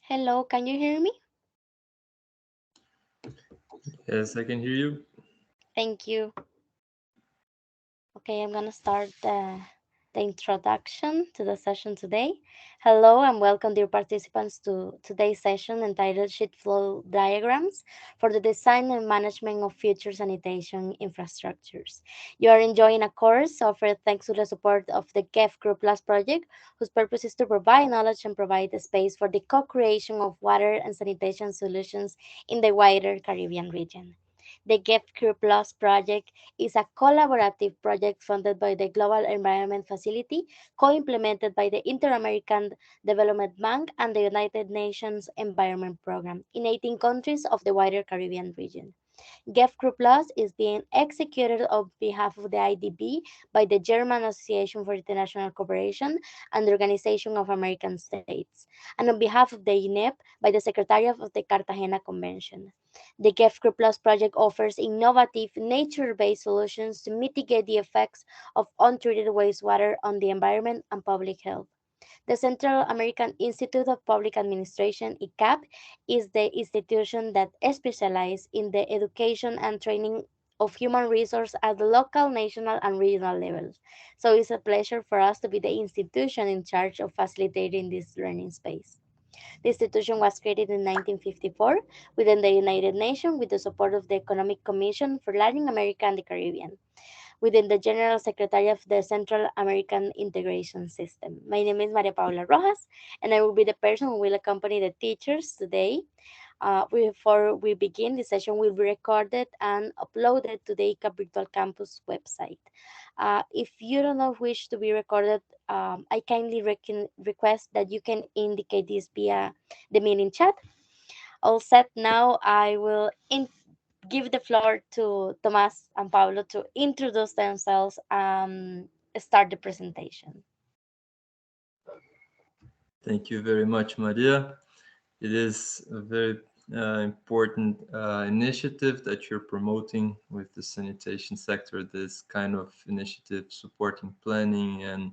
Hello, can you hear me? Yes, I can hear you. Thank you. Okay, I'm gonna start the introduction to the session today. Hello and welcome, dear participants, to today's session entitled Sheet Flow Diagrams for the Design and Management of Future Sanitation Infrastructures. You are enjoying a course offered thanks to the support of the GEF Group Plus project, whose purpose is to provide knowledge and provide the space for the co-creation of water and sanitation solutions in the wider Caribbean region. The GEF Plus project is a collaborative project funded by the Global Environment Facility, co-implemented by the Inter-American Development Bank and the United Nations Environment Program in 18 countries of the wider Caribbean region. GEF Plus is being executed on behalf of the IDB by the German Association for International Cooperation and the Organization of American States, and on behalf of the INEP by the Secretariat of the Cartagena Convention. The GEF Plus project offers innovative, nature based solutions to mitigate the effects of untreated wastewater on the environment and public health. The Central American Institute of Public Administration, ICAP, is the institution that specializes in the education and training of human resource at the local, national, and regional levels. So it's a pleasure for us to be the institution in charge of facilitating this learning space. The institution was created in 1954 within the United Nations with the support of the Economic Commission for Latin America and the Caribbean within the General Secretary of the Central American Integration System. My name is Maria Paula Rojas, and I will be the person who will accompany the teachers today. Before we begin, the session will be recorded and uploaded to the ICA Virtual Campus website. If you do not wish to be recorded, I kindly request that you can indicate this via the meeting chat. All set now, I will give the floor to Tomas and Pablo to introduce themselves and start the presentation. Thank you very much, Maria. It is a very important initiative that you're promoting with the sanitation sector. This kind of initiative supporting planning and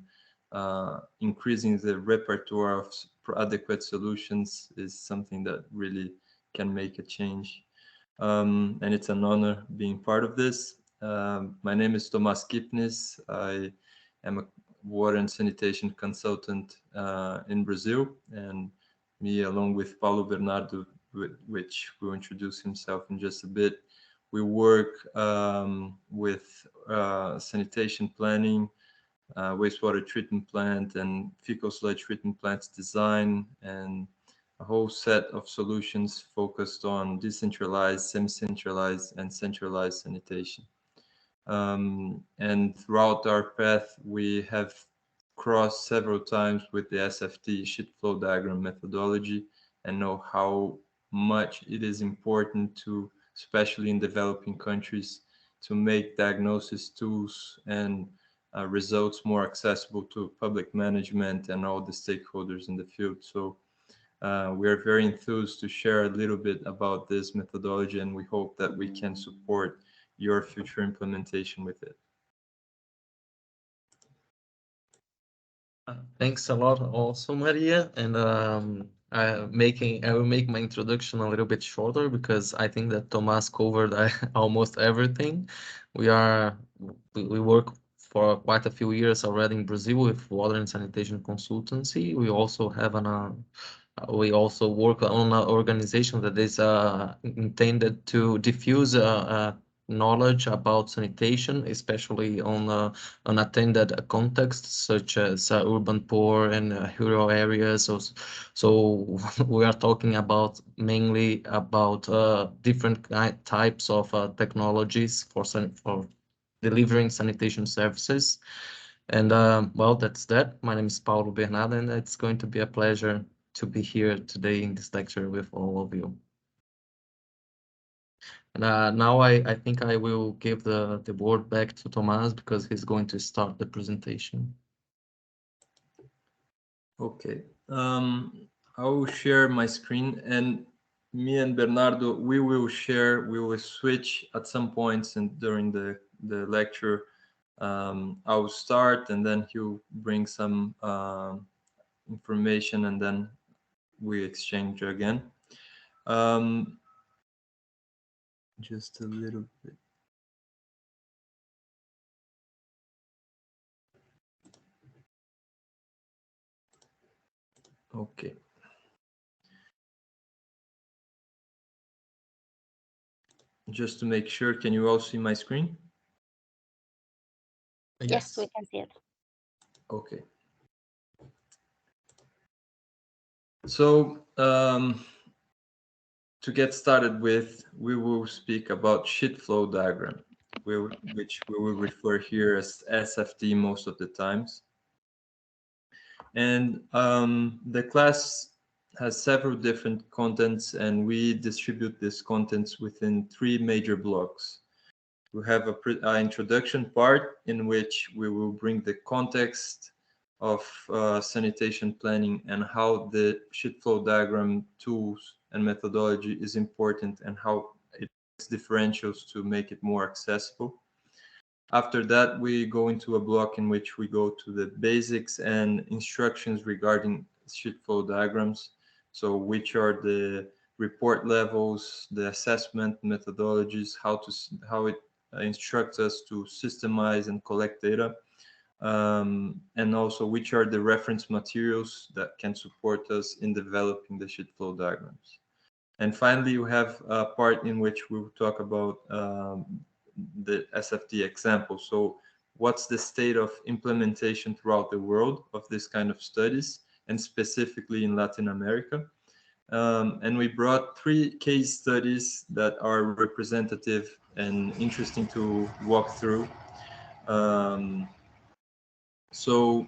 increasing the repertoire of adequate solutions is something that really can make a change. And it's an honor being part of this. My name is Tomas Kipnis. I am a water and sanitation consultant in Brazil, and me along with Paulo Bernardo, which will introduce himself in just a bit. We work with sanitation planning, wastewater treatment plant, and fecal sludge treatment plants design, and a whole set of solutions focused on decentralized, semi-centralized, and centralized sanitation. And throughout our path, we have crossed several times with the SFD sheet flow diagram methodology and know how much it is important to, especially in developing countries, to make diagnosis tools and results more accessible to public management and all the stakeholders in the field. So we are very enthused to share a little bit about this methodology, and we hope that we can support your future implementation with it. Thanks a lot also, Maria. And I will make my introduction a little bit shorter because I think that Tomas covered almost everything. We are we work for quite a few years already in Brazil with water and sanitation consultancy. We also work on an organization that is intended to diffuse knowledge about sanitation, especially on unattended contexts such as urban poor and rural areas. So we are talking about mainly about different types of technologies for delivering sanitation services. And well, that's that. My name is Paulo Bernardo, and it's going to be a pleasure to be here today in this lecture with all of you. And now I think I will give the word back to Tomas because he's going to start the presentation. Okay. I will share my screen, and me and Bernardo, we will switch at some points and during the lecture. I will start, and then he'll bring some information, and then we exchange again. Just a little bit. Okay. Just to make sure, can you all see my screen? Yes, we Yes. can see it. Okay. So to get started with, we will speak about sheet flow diagram, which we will refer here as SFD most of the times. And the class has several different contents, and we distribute these contents within three major blocks. We have an introduction part in which we will bring the context of sanitation planning and how the sheet flow diagram tools and methodology is important and how it makes differentials to make it more accessible. After that, we go into a block in which we go to the basics and instructions regarding sheet flow diagrams. So which are the report levels, the assessment methodologies, how it instructs us to systemize and collect data, and also which are the reference materials that can support us in developing the sheet flow diagrams. And finally, we have a part in which we will talk about the SFD example. So what's the state of implementation throughout the world of this kind of studies, and specifically in Latin America? And we brought three case studies that are representative and interesting to walk through. Um, so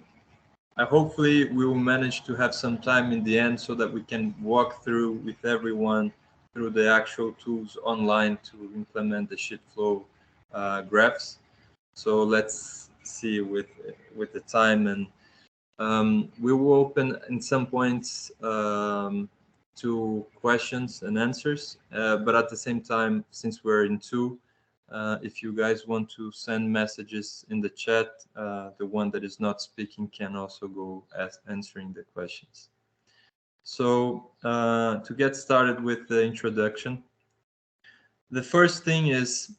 hopefully we will manage to have some time in the end so that we can walk through with everyone through the actual tools online to implement the sheet flow graphs. So let's see with the time, and we will open in some points to questions and answers, but at the same time, since we're in two, if you guys want to send messages in the chat, the one that is not speaking can also go as answering the questions. So to get started with the introduction, the first thing is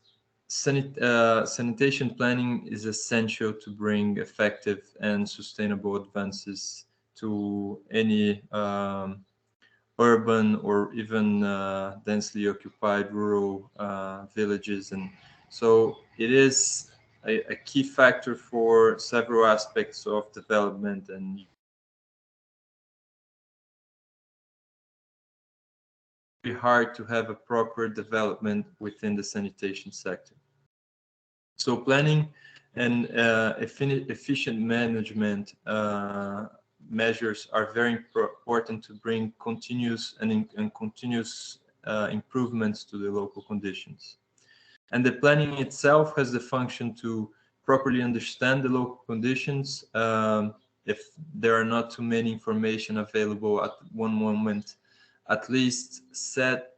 sanitation planning is essential to bring effective and sustainable advances to any urban or even densely occupied rural villages. And so it is a key factor for several aspects of development, and very hard to have a proper development within the sanitation sector. So planning and efficient management measures are very important to bring continuous and continuous improvements to the local conditions. And the planning itself has the function to properly understand the local conditions. If there are not too many information available at one moment, at least set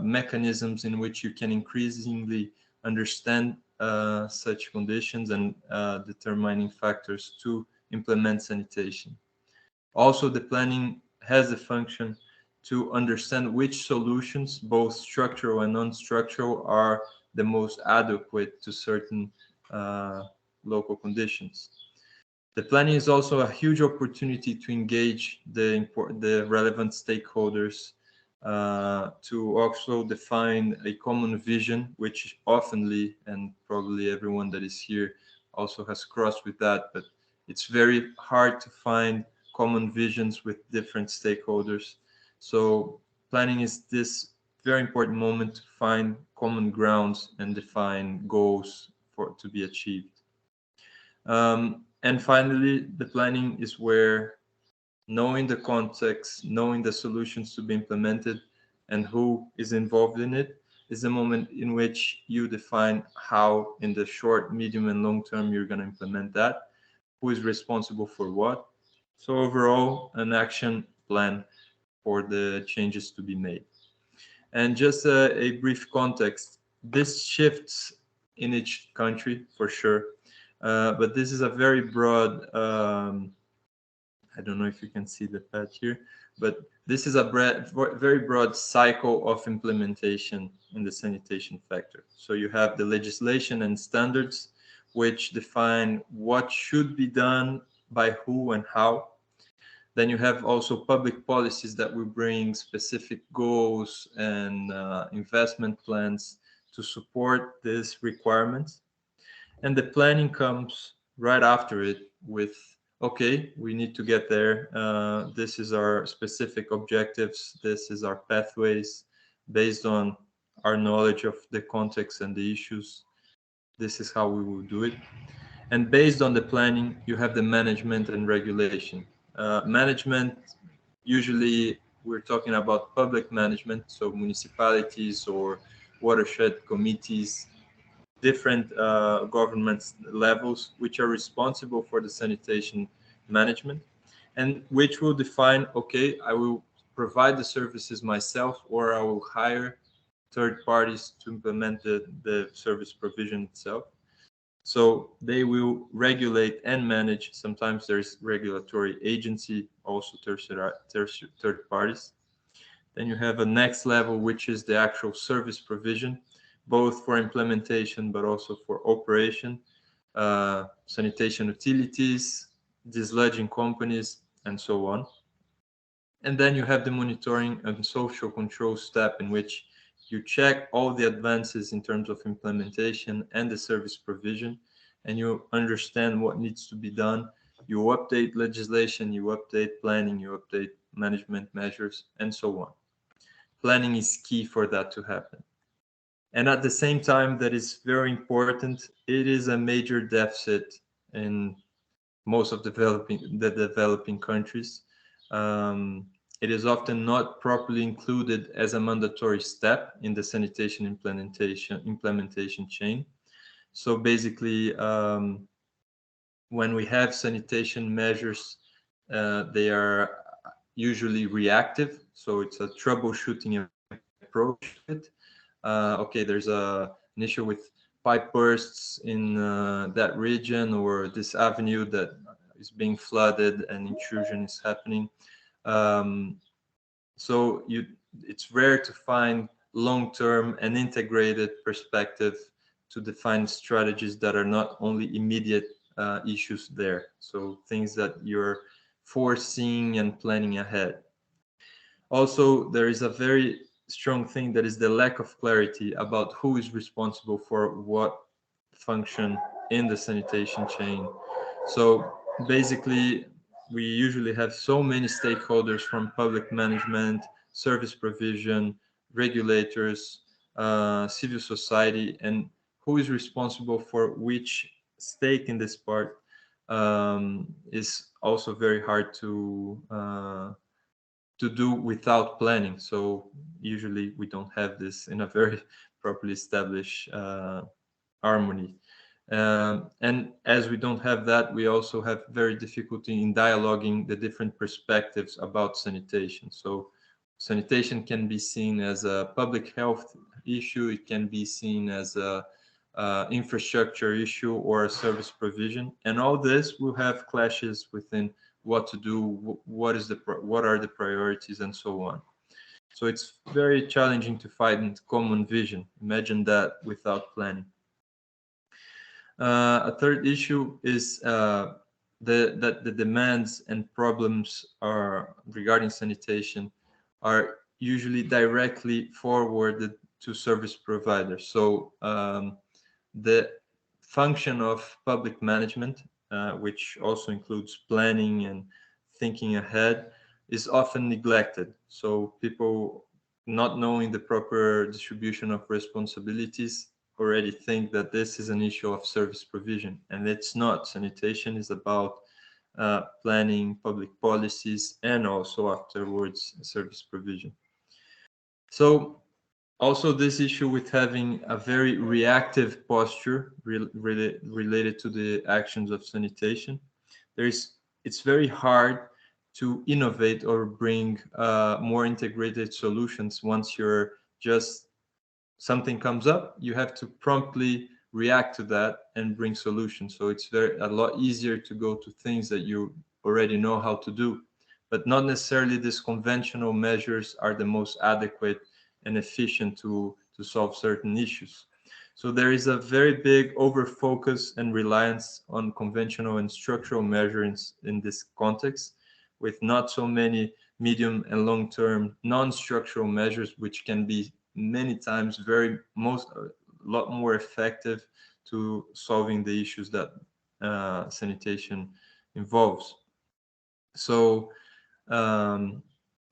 mechanisms in which you can increasingly understand such conditions and determining factors to implement sanitation. Also, the planning has the function to understand which solutions, both structural and non-structural, are the most adequate to certain local conditions. The planning is also a huge opportunity to engage the relevant stakeholders to also define a common vision, which oftenly, and probably everyone that is here also has crossed with that, but it's very hard to find common visions with different stakeholders. So planning is this very important moment to find common grounds and define goals for to be achieved. And finally, the planning is where knowing the context, knowing the solutions to be implemented, and who is involved in it is the moment in which you define how, in the short, medium, and long term, you're going to implement that, who is responsible for what. So overall, an action plan for the changes to be made. And just a brief context, this shifts in each country for sure, but this is a very broad, I don't know if you can see the patch here, But this is a very broad cycle of implementation in the sanitation sector. So you have the legislation and standards, which define what should be done by who and how. Then you have also public policies that will bring specific goals and investment plans to support these requirements. And the planning comes right after it with, okay, we need to get there. This is our specific objectives. This is our pathways based on our knowledge of the context and the issues. This is how we will do it. And based on the planning, you have the management and regulation. Management, usually we're talking about public management, so municipalities or watershed committees, different government levels, which are responsible for the sanitation management, and which will define, okay, I will provide the services myself, or I will hire third parties to implement the service provision itself. So they will regulate and manage. Sometimes there's regulatory agency, also third parties. Then you have a next level, which is the actual service provision, both for implementation but also for operation, sanitation utilities, desludging companies, and so on. And then you have the monitoring and social control step, in which you check all the advances in terms of implementation and the service provision, and you understand what needs to be done. You update legislation, you update planning, you update management measures, and so on. Planning is key for that to happen. And at the same time, that is very important. It is a major deficit in most of the developing countries. It is often not properly included as a mandatory step in the sanitation implementation chain. So basically, when we have sanitation measures, they are usually reactive. So it's a troubleshooting approach to it. Okay, there's an issue with pipe bursts in that region, or this avenue that is being flooded and intrusion is happening. Um, so it's rare to find long-term and integrated perspective to define strategies that are not only immediate issues there. So things that you're foreseeing and planning ahead. Also, there is a very strong thing that is the lack of clarity about who is responsible for what function in the sanitation chain. So basically, we usually have so many stakeholders, from public management, service provision, regulators, civil society, and who is responsible for which stake in this part is also very hard to do without planning. So usually we don't have this in a very properly established harmony. And as we don't have that, we also have very difficulty in dialoguing the different perspectives about sanitation. So sanitation can be seen as a public health issue. It can be seen as a infrastructure issue or a service provision, and all this will have clashes within what to do, what are the priorities, and so on. So it's very challenging to find common vision. Imagine that without planning. A third issue is that the demands and problems are regarding sanitation are usually directly forwarded to service providers. So the function of public management, which also includes planning and thinking ahead, is often neglected. So people, not knowing the proper distribution of responsibilities, already think that this is an issue of service provision, and it's not. Sanitation is about planning, public policies, and also afterwards service provision. So also this issue with having a very reactive posture related to the actions of sanitation, it's very hard to innovate or bring more integrated solutions. Once you're just, something comes up, you have to promptly react to that and bring solutions. So it's a lot easier to go to things that you already know how to do. but not necessarily these conventional measures are the most adequate and efficient to solve certain issues. So there is a very big over focus and reliance on conventional and structural measures in this context, with not so many medium and long term non structural measures, which can be many times very most a lot more effective to solving the issues that sanitation involves. So um,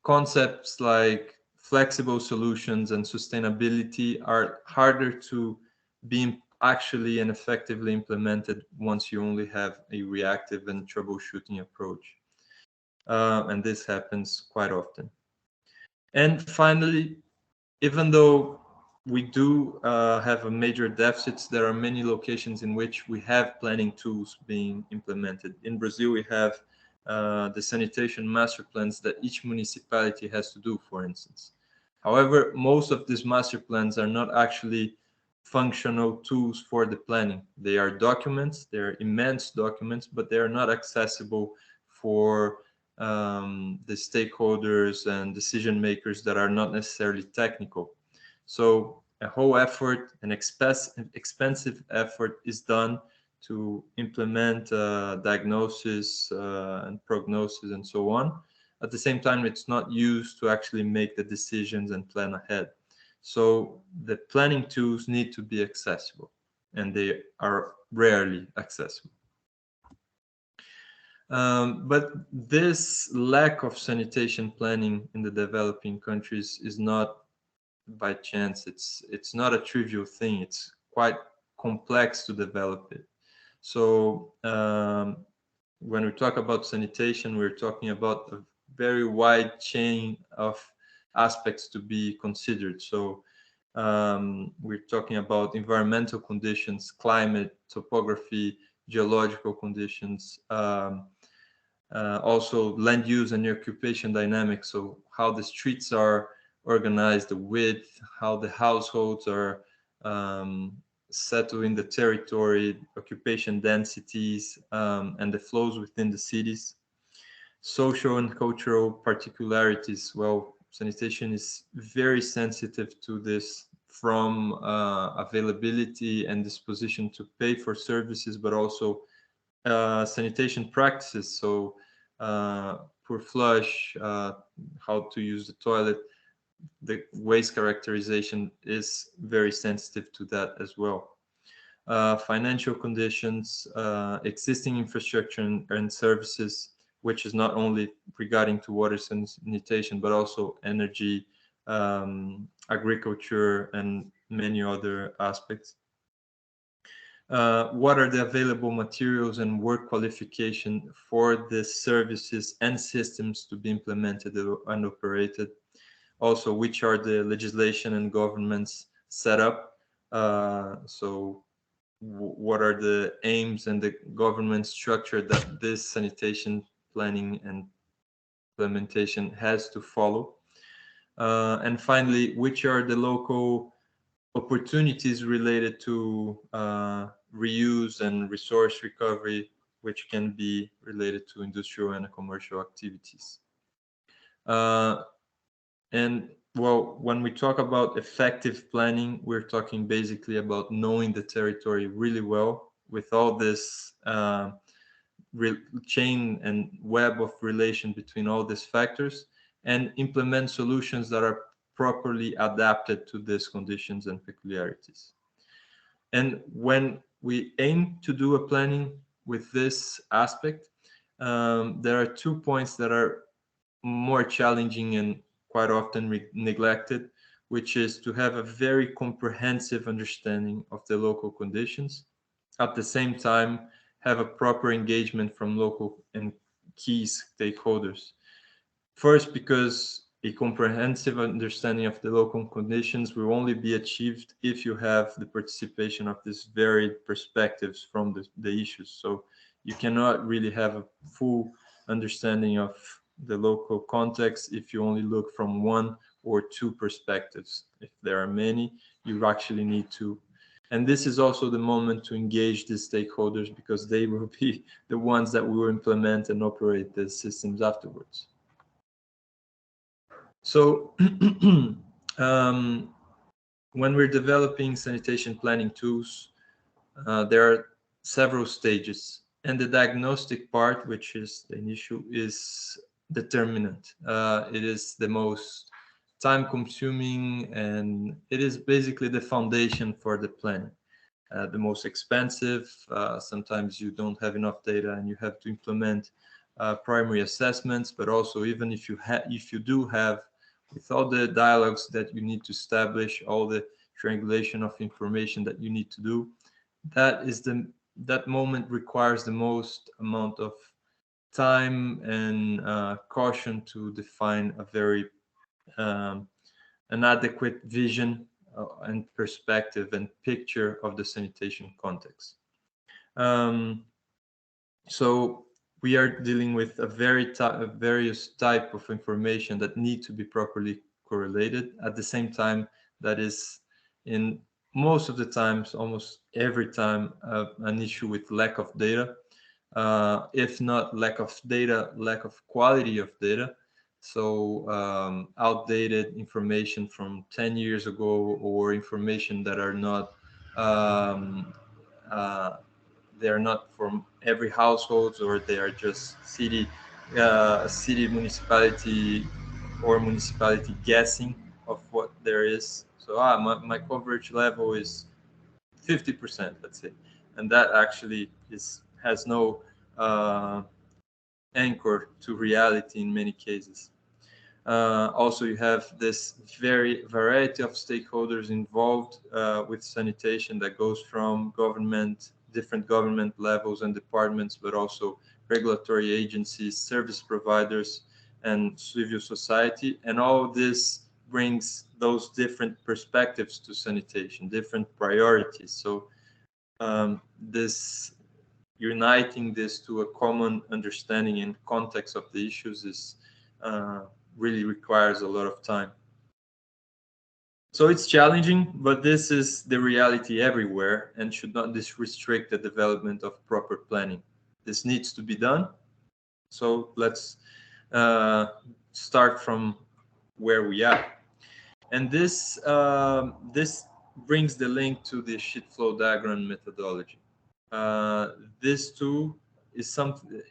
concepts like flexible solutions and sustainability are harder to be actually and effectively implemented once you only have a reactive and troubleshooting approach. And this happens quite often. And finally, even though we do have a major deficits, there are many locations in which we have planning tools being implemented. In Brazil, we have the sanitation master plans that each municipality has to do, for instance. However, most of these master plans are not actually functional tools for the planning. They are documents, they're immense documents, but they are not accessible for the stakeholders and decision makers that are not necessarily technical. So a whole effort, an expensive effort is done to implement diagnosis and prognosis and so on. At the same time, it's not used to actually make the decisions and plan ahead. So the planning tools need to be accessible, and they are rarely accessible. But this lack of sanitation planning in the developing countries is not by chance. It's not a trivial thing. It's quite complex to develop it. So when we talk about sanitation, we're talking about a very wide chain of aspects to be considered. So we're talking about environmental conditions, climate, topography, geological conditions, also land use and occupation dynamics. So how the streets are organized, the width, how the households are settled in the territory, occupation densities, and the flows within the cities. Social and cultural particularities. Well, sanitation is very sensitive to this, from availability and disposition to pay for services, but also sanitation practices. So poor flush, how to use the toilet, the waste characterization is very sensitive to that as well. Financial conditions, existing infrastructure and services, which is not only regarding to water sanitation, but also energy, agriculture, and many other aspects. What are the available materials and work qualification for the services and systems to be implemented and operated? Also, which are the legislation and governments set up? So what are the aims and the government structure that this sanitation planning and implementation has to follow? And finally, which are the local opportunities related to reuse and resource recovery, which can be related to industrial and commercial activities? Uh, and well, when we talk about effective planning, we're talking basically about knowing the territory really well with all this chain and web of relation between all these factors, and implement solutions that are properly adapted to these conditions and peculiarities. And when we aim to do a planning with this aspect, there are 2 points that are more challenging and quite often neglected, which is to have a very comprehensive understanding of the local conditions, at the same time have a proper engagement from local and key stakeholders. First, because a comprehensive understanding of the local conditions will only be achieved if you have the participation of these varied perspectives from the issues. So you cannot really have a full understanding of the local context if you only look from one or two perspectives. If there are many, you actually need to. And this is also the moment to engage the stakeholders, because they will be the ones that will implement and operate the systems afterwards. So um, when we're developing sanitation planning tools, there are several stages, and the diagnostic part, which is the initial, is determinant. It is the most time consuming, and it is basically the foundation for the planning. The most expensive. Sometimes you don't have enough data and you have to implement primary assessments, but also even if you do have, with all the dialogues that you need to establish, all the triangulation of information that you need to do, that moment requires the most amount of time and caution to define a very um, an adequate vision and perspective and picture of the sanitation context. Um, so we are dealing with a various type of information that need to be properly correlated. At the same time, that is in most of the times, almost every time, an issue with lack of data. If not lack of data, lack of quality of data. So outdated information from 10 years ago, or information that are not um, uh, they're not from every household, or they are just city municipality or municipality guessing of what there is. So my coverage level is 50%, let's say, and that actually is has no uh, anchor to reality in many cases. Also, you have this very variety of stakeholders involved with sanitation that goes from government, different government levels and departments, but also regulatory agencies, service providers, and civil society. And all this brings those different perspectives to sanitation, different priorities. So this uniting this to a common understanding and context of the issues is uh, really requires a lot of time. So it's challenging, but this is the reality everywhere and should not restrict the development of proper planning. This needs to be done. So let's start from where we are. And this brings the link to the sheet flow diagram methodology. This too is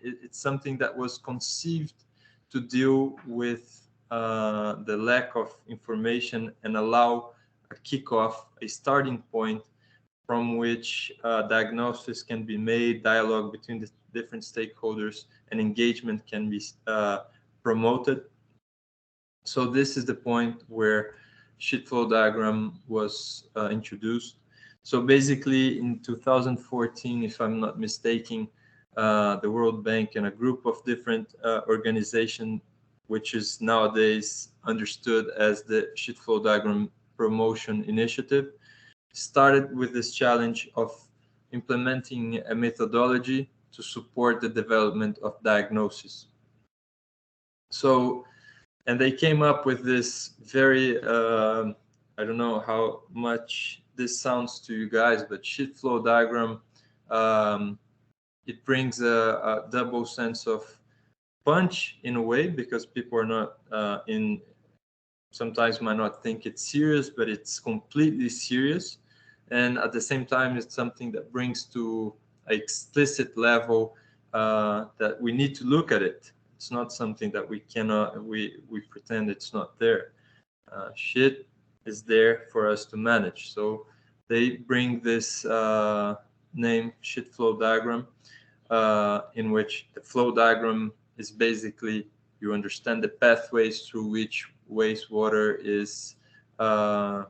it's something that was conceived to deal with the lack of information and allow a kickoff, a starting point from which diagnosis can be made, dialogue between the different stakeholders, and engagement can be promoted. So this is the point where sheet flow diagram was introduced. So basically in 2014, if I'm not mistaken, the World Bank and a group of different organizations, which is nowadays understood as the sheet flow diagram promotion initiative, started with this challenge of implementing a methodology to support the development of diagnosis. So and they came up with this very I don't know how much this sounds to you guys, but sheet flow diagram, um, it brings a double sense of punch in a way, because people are not in sometimes might not think it's serious, but it's completely serious. And at the same time, it's something that brings to an explicit level that we need to look at it. It's not something that we pretend it's not there. Shit is there for us to manage. So they bring this name shit flow diagram, in which the flow diagram is basically you understand the pathways through which wastewater is uh,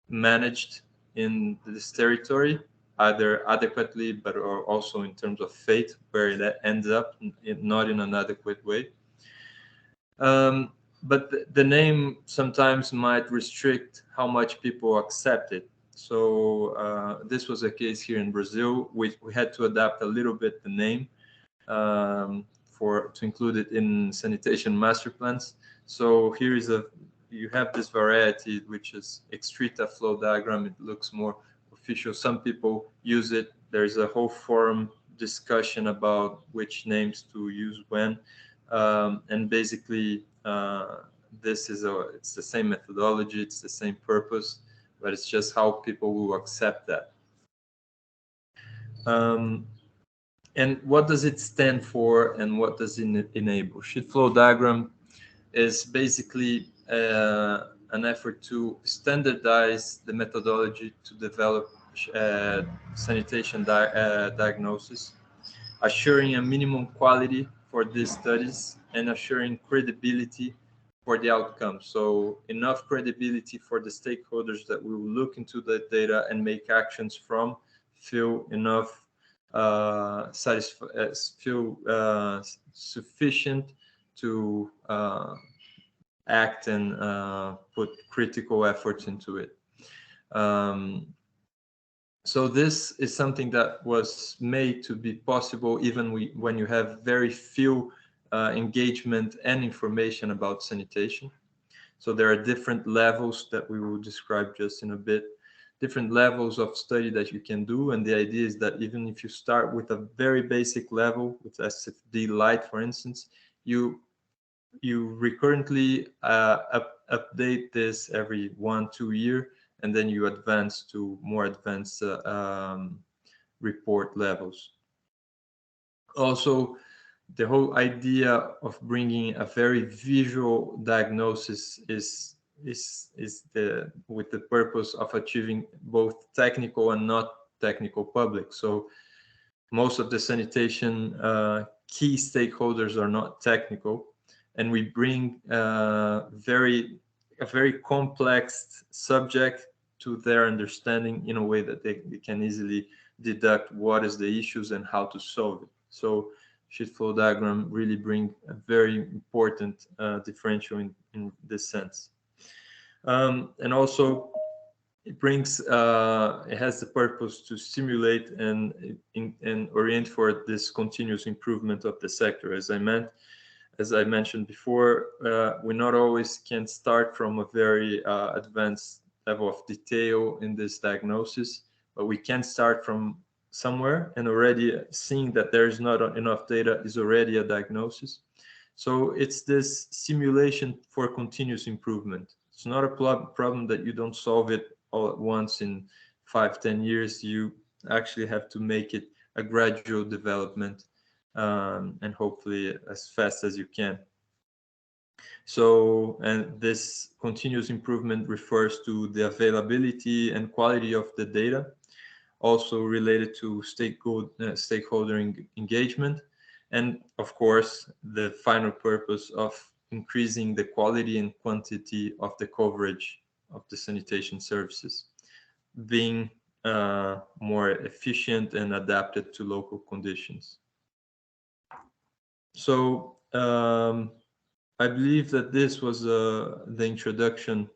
managed in this territory, either adequately, but or also in terms of fate, where it ends up not in an adequate way. But the name sometimes might restrict how much people accept it. So this was a case here in Brazil. We had to adapt a little bit the name for to include it in sanitation master plans. So here is you have this variety, which is excreta flow diagram. It looks more official. Some people use it. There's a whole forum discussion about which names to use when, and basically it's the same methodology, it's the same purpose, but it's just how people will accept that. Um, and what does it stand for, and what does it enable? Sheet flow diagram is basically an effort to standardize the methodology to develop uh, sanitation diagnosis, assuring a minimum quality for these studies and assuring credibility for the outcome. So enough credibility for the stakeholders that will look into the data and make actions from, feel enough feel sufficient to act and put critical efforts into it. Um, so this is something that was made to be possible even when you have very few engagement and information about sanitation. So there are different levels that we will describe just in a bit, different levels of study that you can do. And the idea is that even if you start with a very basic level, with SFD light, for instance, you recurrently update this every 1-2 year, and then you advance to more advanced report levels. Also, the whole idea of bringing a very visual diagnosis is the with the purpose of achieving both technical and not technical public. So most of the sanitation key stakeholders are not technical, and we bring a very complex subject to their understanding in a way that they can easily deduct what is the issues and how to solve it. So sheet flow diagram really bring a very important differential in this sense. And also it has the purpose to stimulate and orient for this continuous improvement of the sector. As I mentioned before, we not always can start from a very advanced level of detail in this diagnosis, but we can start from somewhere, and already seeing that there is not enough data is already a diagnosis. So it's this simulation for continuous improvement. It's not a problem that you don't solve it all at once in 5-10 years. You actually have to make it a gradual development, and hopefully as fast as you can. So, and this continuous improvement refers to the availability and quality of the data, also related to stakeholder engagement, and of course, the final purpose of increasing the quality and quantity of the coverage of the sanitation services, being more efficient and adapted to local conditions. So I believe that this was the introduction.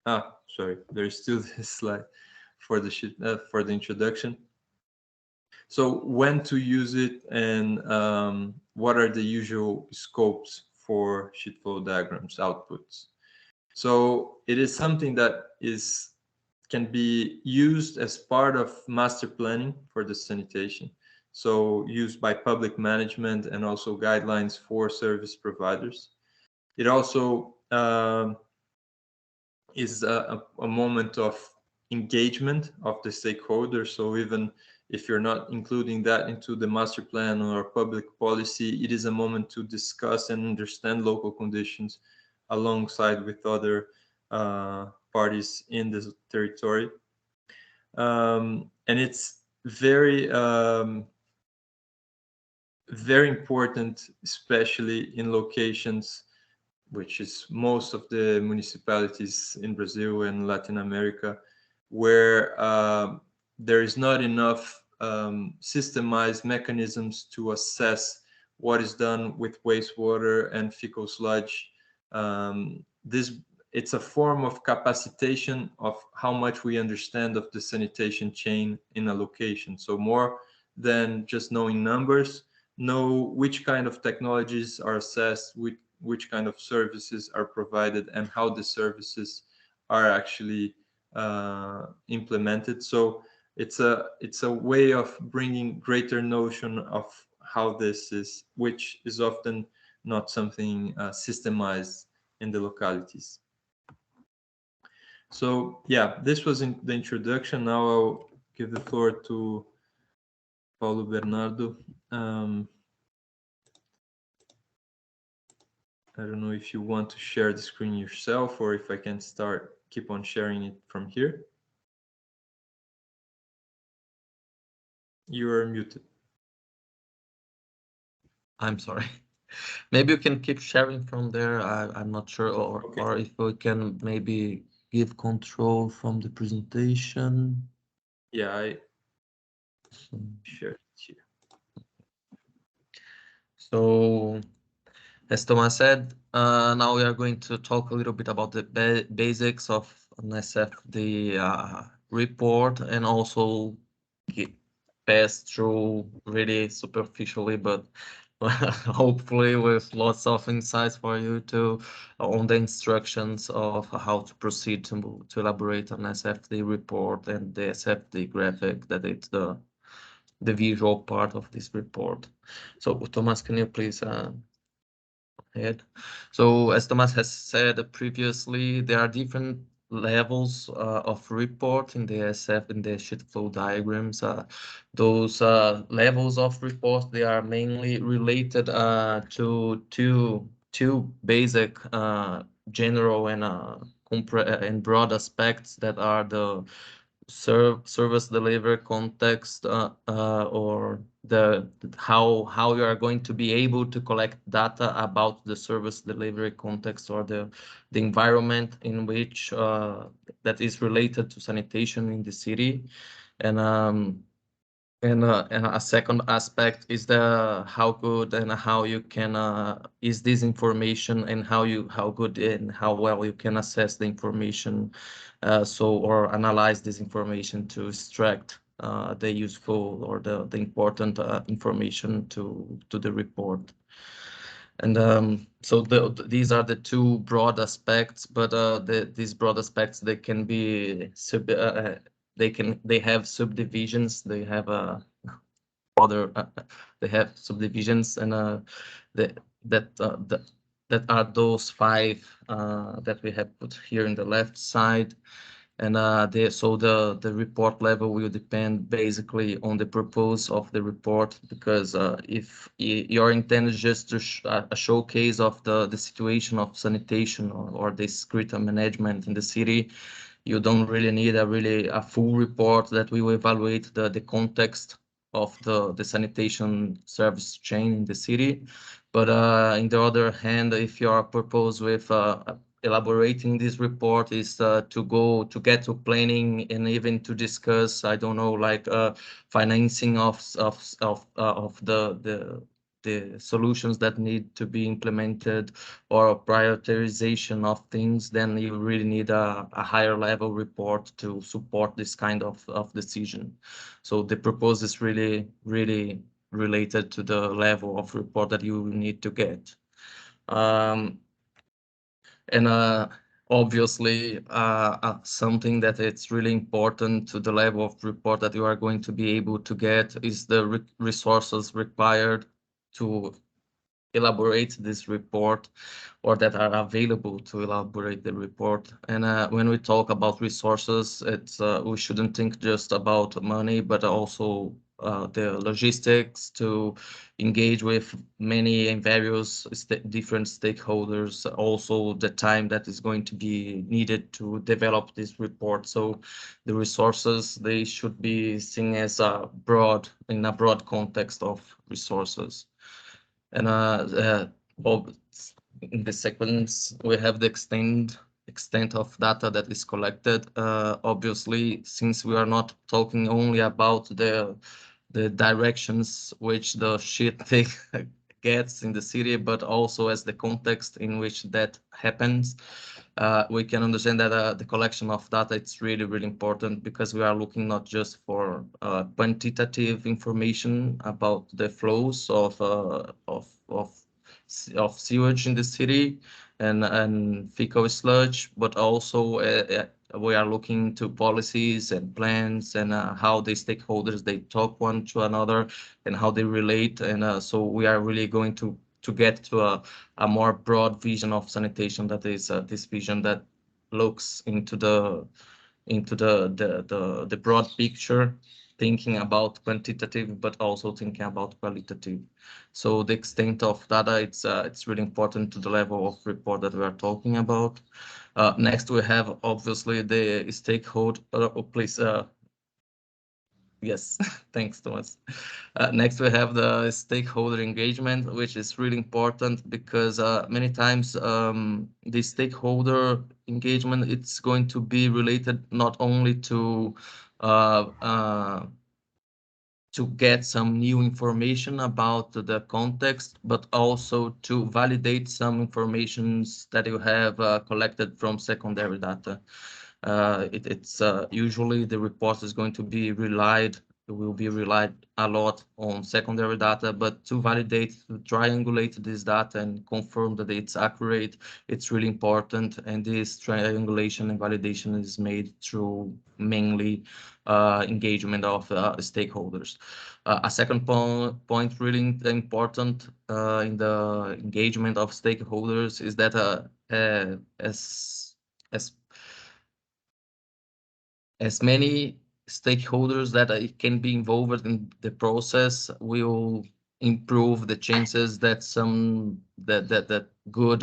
Sorry, there's still this slide for the introduction. So when to use it, and what are the usual scopes for sheet flow diagrams outputs. So it is something that can be used as part of master planning for the sanitation. So used by public management and also guidelines for service providers. It also is a moment of engagement of the stakeholders. So even if you're not including that into the master plan or public policy, it is a moment to discuss and understand local conditions alongside with other parties in the territory. And it's very important, especially in locations, which is most of the municipalities in Brazil and Latin America, where there is not enough systemized mechanisms to assess what is done with wastewater and fecal sludge. It's a form of capacitation of how much we understand of the sanitation chain in a location. So more than just knowing numbers, know which kind of technologies are assessed, which kind of services are provided, and how the services are actually implemented. So it's a way of bringing greater notion of how this is, which is often not something systemized in the localities. So yeah, this was in the introduction. Now I'll give the floor to Paulo Bernardo. I don't know if you want to share the screen yourself or if I can keep on sharing it from here. You are muted. I'm sorry. Maybe you can keep sharing from there. I'm not sure, Okay. or if we can maybe give control from the presentation. Yeah, I So, shared it here. so as Thomas said, now we are going to talk a little bit about the basics of an SFD report, and also pass through really superficially, but hopefully with lots of insights for you to on the instructions of how to proceed to elaborate an SFD report and the SFD graphic that it's the visual part of this report. So Thomas, can you please ahead? So as Thomas has said previously, there are different levels of report in the SF in the sheet flow diagrams. Those levels of report, they are mainly related to two basic general and and broad aspects that are the service delivery context, or the how you are going to be able to collect data about the service delivery context, or the environment in which that is related to sanitation in the city. And um, and, uh, and a second aspect is the how good and how you can is this information, and how good and how well you can assess the information, or analyze this information to extract the useful or the important information to the report. And so these are the two broad aspects, but these broad aspects, they can be they have subdivisions. They have other they have subdivisions, and the, that that are those five that we have put here in the left side. And so the report level will depend basically on the purpose of the report, because if your intent is just to a showcase of the situation of sanitation, or the security management in the city, you don't really need a full report that will evaluate the context of the sanitation service chain in the city. But in the other hand, if your purpose with elaborating this report is to get to planning, and even to discuss, I don't know, like financing of the solutions that need to be implemented, or a prioritization of things, then you really need a higher level report to support this kind of decision. So the purpose is really related to the level of report that you need to get. Um, and obviously, something that it's really important to the level of report that you are going to be able to get is the resources required to elaborate this report, or that are available to elaborate the report. And when we talk about resources, it's we shouldn't think just about money, but also the logistics to engage with many and various different stakeholders, also the time that is going to be needed to develop this report. So the resources, they should be seen as in a broad context of resources. And in the sequence, we have the extent of data that is collected. Obviously, since we are not talking only about the directions which the shit thing gets in the city, but also as the context in which that happens. We can understand that the collection of data, it's really important, because we are looking not just for quantitative information about the flows of sewage in the city and fecal sludge, but also we are looking to policies and plans, and how the stakeholders, they talk one to another, and how they relate. And so we are really going to to get to a more broad vision of sanitation, that is this vision that looks into the broad picture, thinking about quantitative, but also thinking about qualitative. So the extent of data, it's really important to the level of report that we are talking about. Next, we have obviously the stakeholder. Oh, please, yes, thanks, Thomas. Next, we have the stakeholder engagement, which is really important because many times the stakeholder engagement, it's going to be related not only uh, uh, to get some new information about the context, but also to validate some informations that you have collected from secondary data. It's usually the report is going to be relied, will be relied a lot on secondary data, but to validate, to triangulate this data and confirm that it's accurate, it's really important. And this triangulation and validation is made through mainly engagement of stakeholders. A second point really important in the engagement of stakeholders is that as as many stakeholders that can be involved in the process will improve the chances that some that good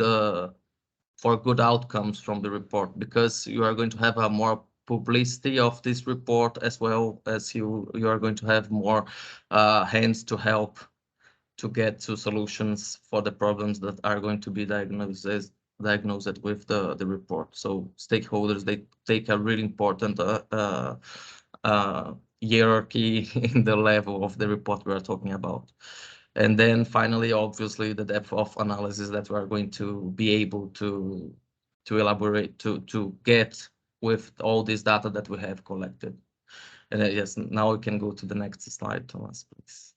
for good outcomes from the report, because you are going to have a more publicity of this report, as well as you are going to have more hands to help to get to solutions for the problems that are going to be diagnosed with the report. So stakeholders, they take a really important uh, hierarchy in the level of the report we are talking about. And then finally, obviously, the depth of analysis that we are going to be able to elaborate, to get with all this data that we have collected. And yes, now we can go to the next slide, Thomas, please.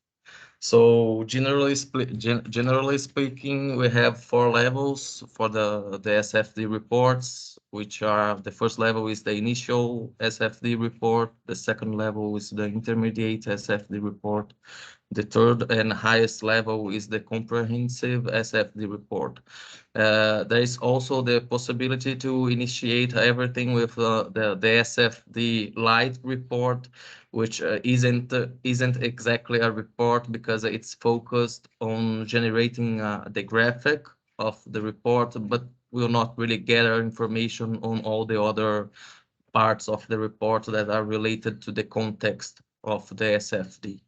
So generally speaking, we have four levels for the SFD reports, which are: the first level is the initial SFD report, the second level is the intermediate SFD report, the third and highest level is the comprehensive SFD report. There is also the possibility to initiate everything with the SFD light report, which isn't exactly a report because it's focused on generating the graphic of the report, but will not really gather information on all the other parts of the report that are related to the context of the SFD.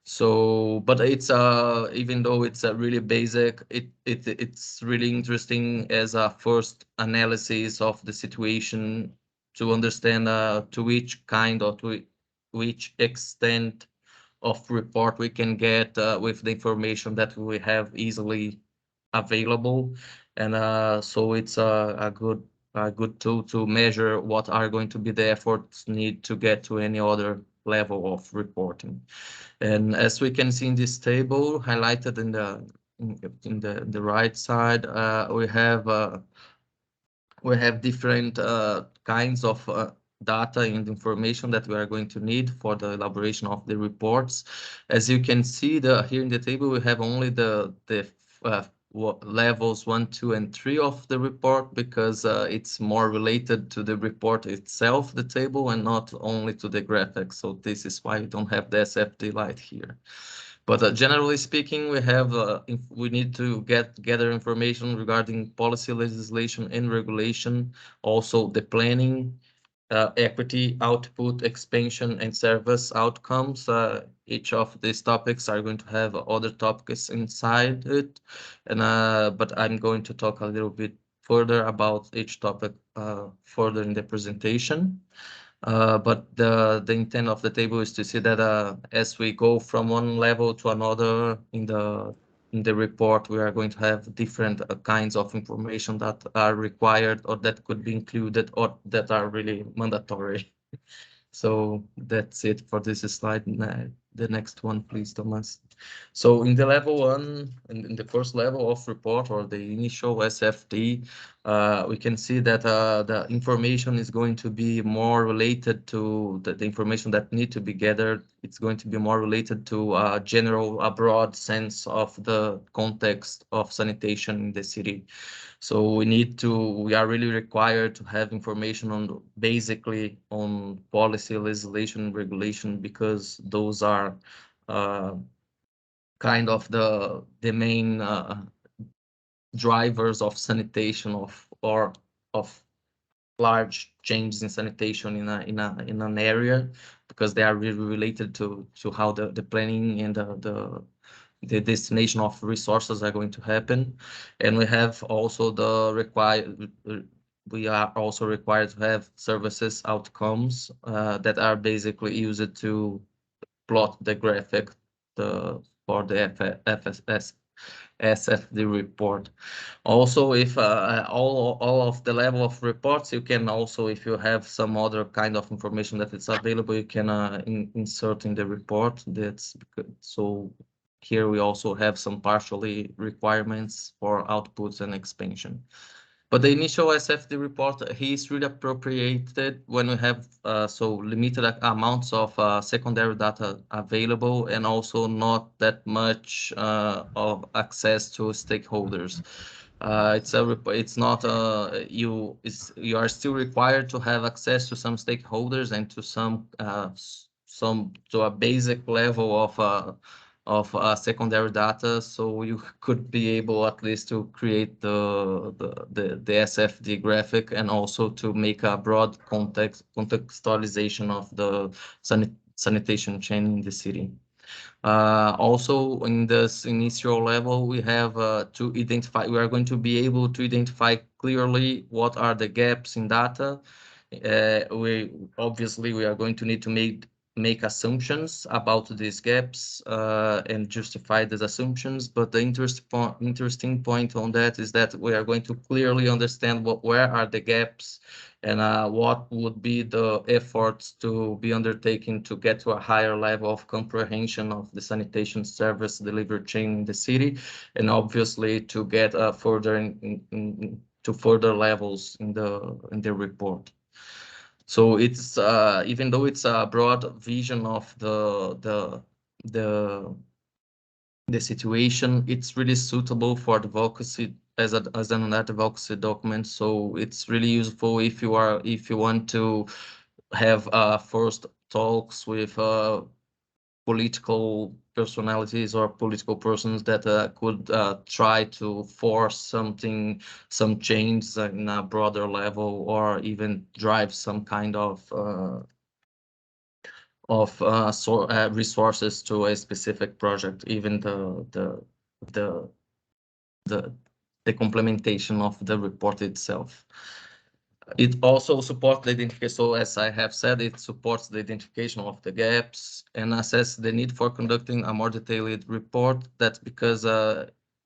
So, but it's even though it's a really basic, it's really interesting as a first analysis of the situation to understand to which kind or to which extent of report we can get with the information that we have easily available. And so it's a good tool to measure what are going to be the efforts need to get to any other level of reporting. And as we can see in this table highlighted in the right side, we have different kinds of data and information that we are going to need for the elaboration of the reports. As you can see here in the table, we have only the levels 1, 2, and 3 of the report, because it's more related to the report itself, the table, and not only to the graphics. So this is why we don't have the SFD light here. But generally speaking, we need to gather information regarding policy, legislation, and regulation, also the planning, equity, output, expansion, and service outcomes. Each of these topics are going to have other topics inside it, and but I'm going to talk a little bit further about each topic further in the presentation. But the intent of the table is to see that as we go from one level to another in the report, we are going to have different kinds of information that are required, or that could be included, or that are really mandatory. So that's it for this slide. The next one, please, Thomas. So in the level one, in the first level of report or the initial SFD, we can see that the information is going to be more related to the information that need to be gathered. It's going to be more related to a broad sense of the context of sanitation in the city. So we are really required to have information on basically on policy, legislation, regulation, because those are uh, kind of the main drivers of sanitation or of large changes in sanitation in an area, because they are really related to how the planning and the destination of resources are going to happen. And we have also we are also required to have services outcomes that are basically used to plot the graphic for the SFD report. Also, if all of the level of reports, you can also, if you have some other kind of information that is available, you can insert in the report. So here we also have some partially requirements for outputs and expansion. But the initial SFD report, he is really appropriated when we have so limited amounts of secondary data available, and also not that much of access to stakeholders. It's not you are still required to have access to some stakeholders and to some to a basic level of secondary data, so you could be able at least to create the SFD graphic, and also to make a broad contextualization of the sanitation chain in the city. Also, in this initial level, we have we are going to be able to identify clearly what are the gaps in data. We are going to need to make assumptions about these gaps and justify these assumptions. But the interesting point on that is that we are going to clearly understand where are the gaps, and what would be the efforts to be undertaken to get to a higher level of comprehension of the sanitation service delivery chain in the city, and obviously to get to further levels in the report. So it's even though it's a broad vision of the the situation, it's really suitable for advocacy as an advocacy document. So it's really useful if you want to have first talks with political personalities or political persons that could try to force some change in a broader level, or even drive some kind of resources to a specific project, even the the the complementation of the report itself. It also supports the identification. So as I have said, it supports the identification of the gaps and assess the need for conducting a more detailed report. That's because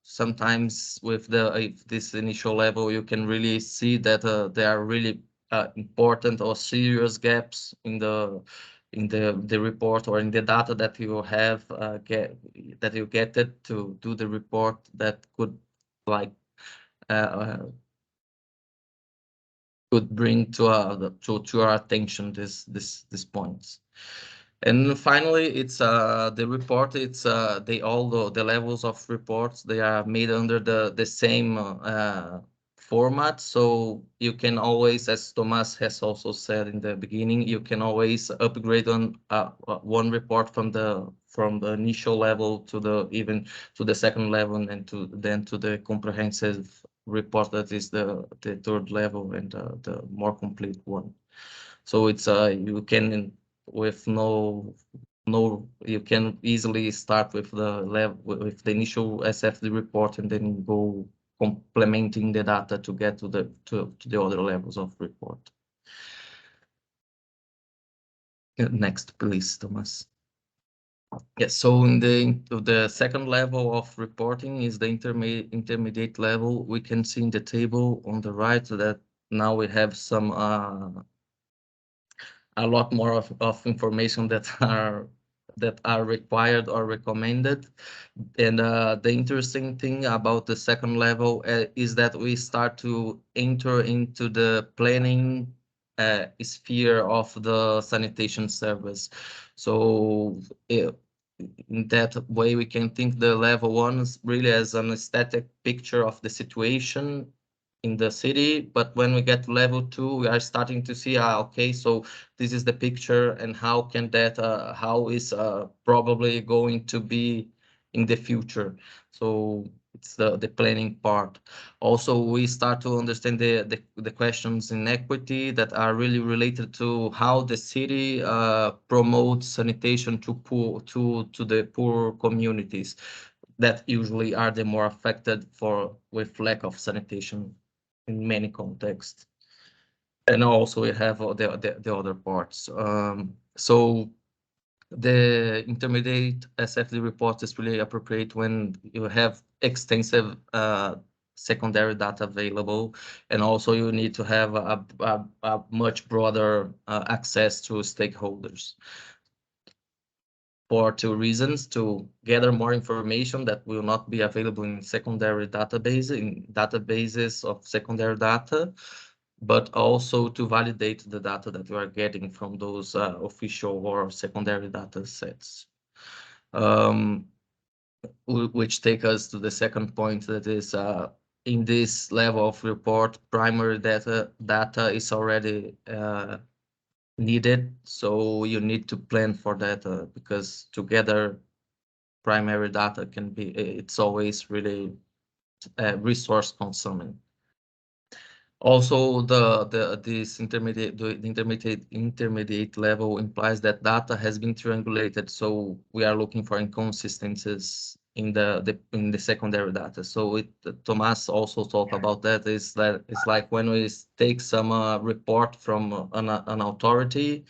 sometimes with this initial level, you can really see that there are really important or serious gaps in the report, or in the data that you have that you get it to do the report, that could like uh, could bring to our attention this points. And finally, it's the report. It's they all the levels of reports, they are made under the same format. So you can always, as Thomas has also said in the beginning, you can always upgrade on one report from the initial level to the even to the second level, and to the comprehensive report that is the third level, and the more complete one. So it's you can with no you can easily start with the level with the initial SFD report, and then go complementing the data to get to the other levels of report. Next, please, Thomas. Yes, so in the second level of reporting is the intermediate level. We can see in the table on the right that now we have a lot more of information that are that are required or recommended. And the interesting thing about the second level is that we start to enter into the planning sphere of the sanitation service. So in that way, we can think the level one is really as an aesthetic picture of the situation in the city. But when we get to level two, we are starting to see, okay, so this is the picture, and how can that, how is probably going to be in the future. So it's the planning part. Also, we start to understand the questions in equity that are really related to how the city promotes sanitation to the poor communities that usually are the more affected for with lack of sanitation in many contexts. And also we have the other parts. So the intermediate SFD report is really appropriate when you have extensive secondary data available, and also you need to have a much broader access to stakeholders for two reasons: to gather more information that will not be available in secondary database, in databases of secondary data, but also to validate the data that you are getting from those official or secondary data sets. Um, which take us to the second point, that is, in this level of report, primary data is already needed. So you need to plan for that, because together primary data can be, it's always really resource consuming. Also, this intermediate level implies that data has been triangulated, so we are looking for inconsistencies in the secondary data. So Thomas also talked about that. Is that it's like when we take some report from an authority,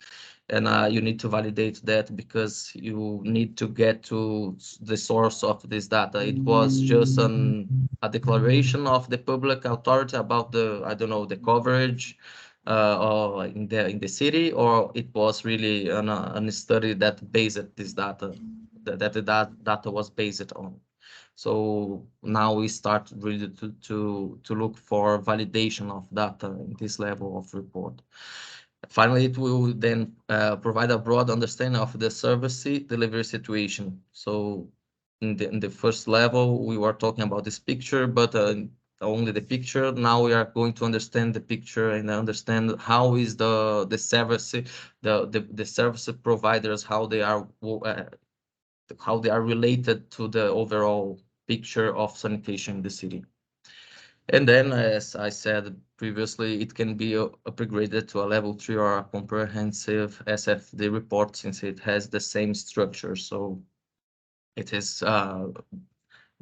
and you need to validate that because you need to get to the source of this data. It was just a declaration of the public authority about the, I don't know, the coverage or in the city, or it was really an study that based this data, that the data was based on. So now we start really to look for validation of data in this level of report. Finally, it will then provide a broad understanding of the service delivery situation. So in the first level, we were talking about this picture, but only the picture. Now we are going to understand the picture and understand how is the service, the service providers, how they are related to the overall picture of sanitation in the city. And then, as I said previously, it can be upgraded to a level 3 or a comprehensive SFD report, since it has the same structure. So it is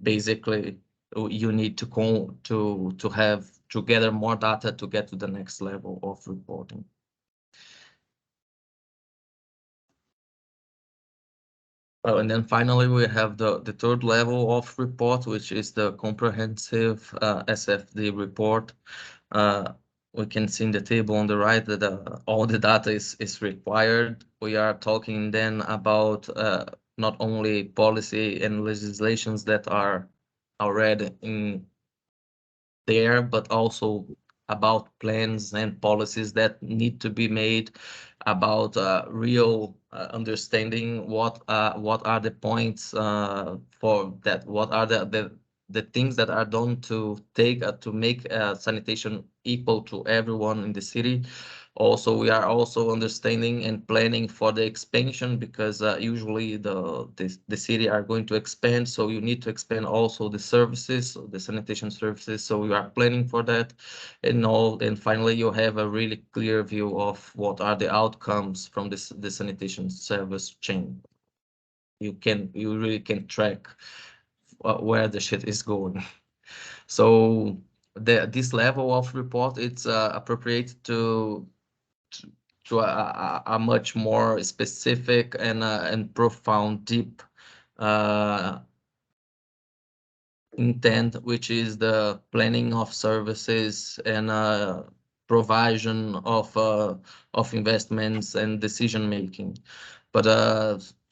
basically, you need to have to gather more data to get to the next level of reporting. And then finally, we have the third level of report, which is the comprehensive SFD report. We can see in the table on the right that all the data is required. We are talking then about not only policy and legislations that are already in there, but also about plans and policies that need to be made, about real understanding what are the points for that, what are the things that are done to make sanitation equal to everyone in the city. Also, we are also understanding and planning for the expansion, because usually the city are going to expand, so you need to expand also the services, the sanitation services. So we are planning for that, and finally you have a really clear view of what are the outcomes from the sanitation service chain. You really can track where the shit is going. So this level of report, it's appropriate to a much more specific and profound, deep intent, which is the planning of services and provision of investments and decision making. But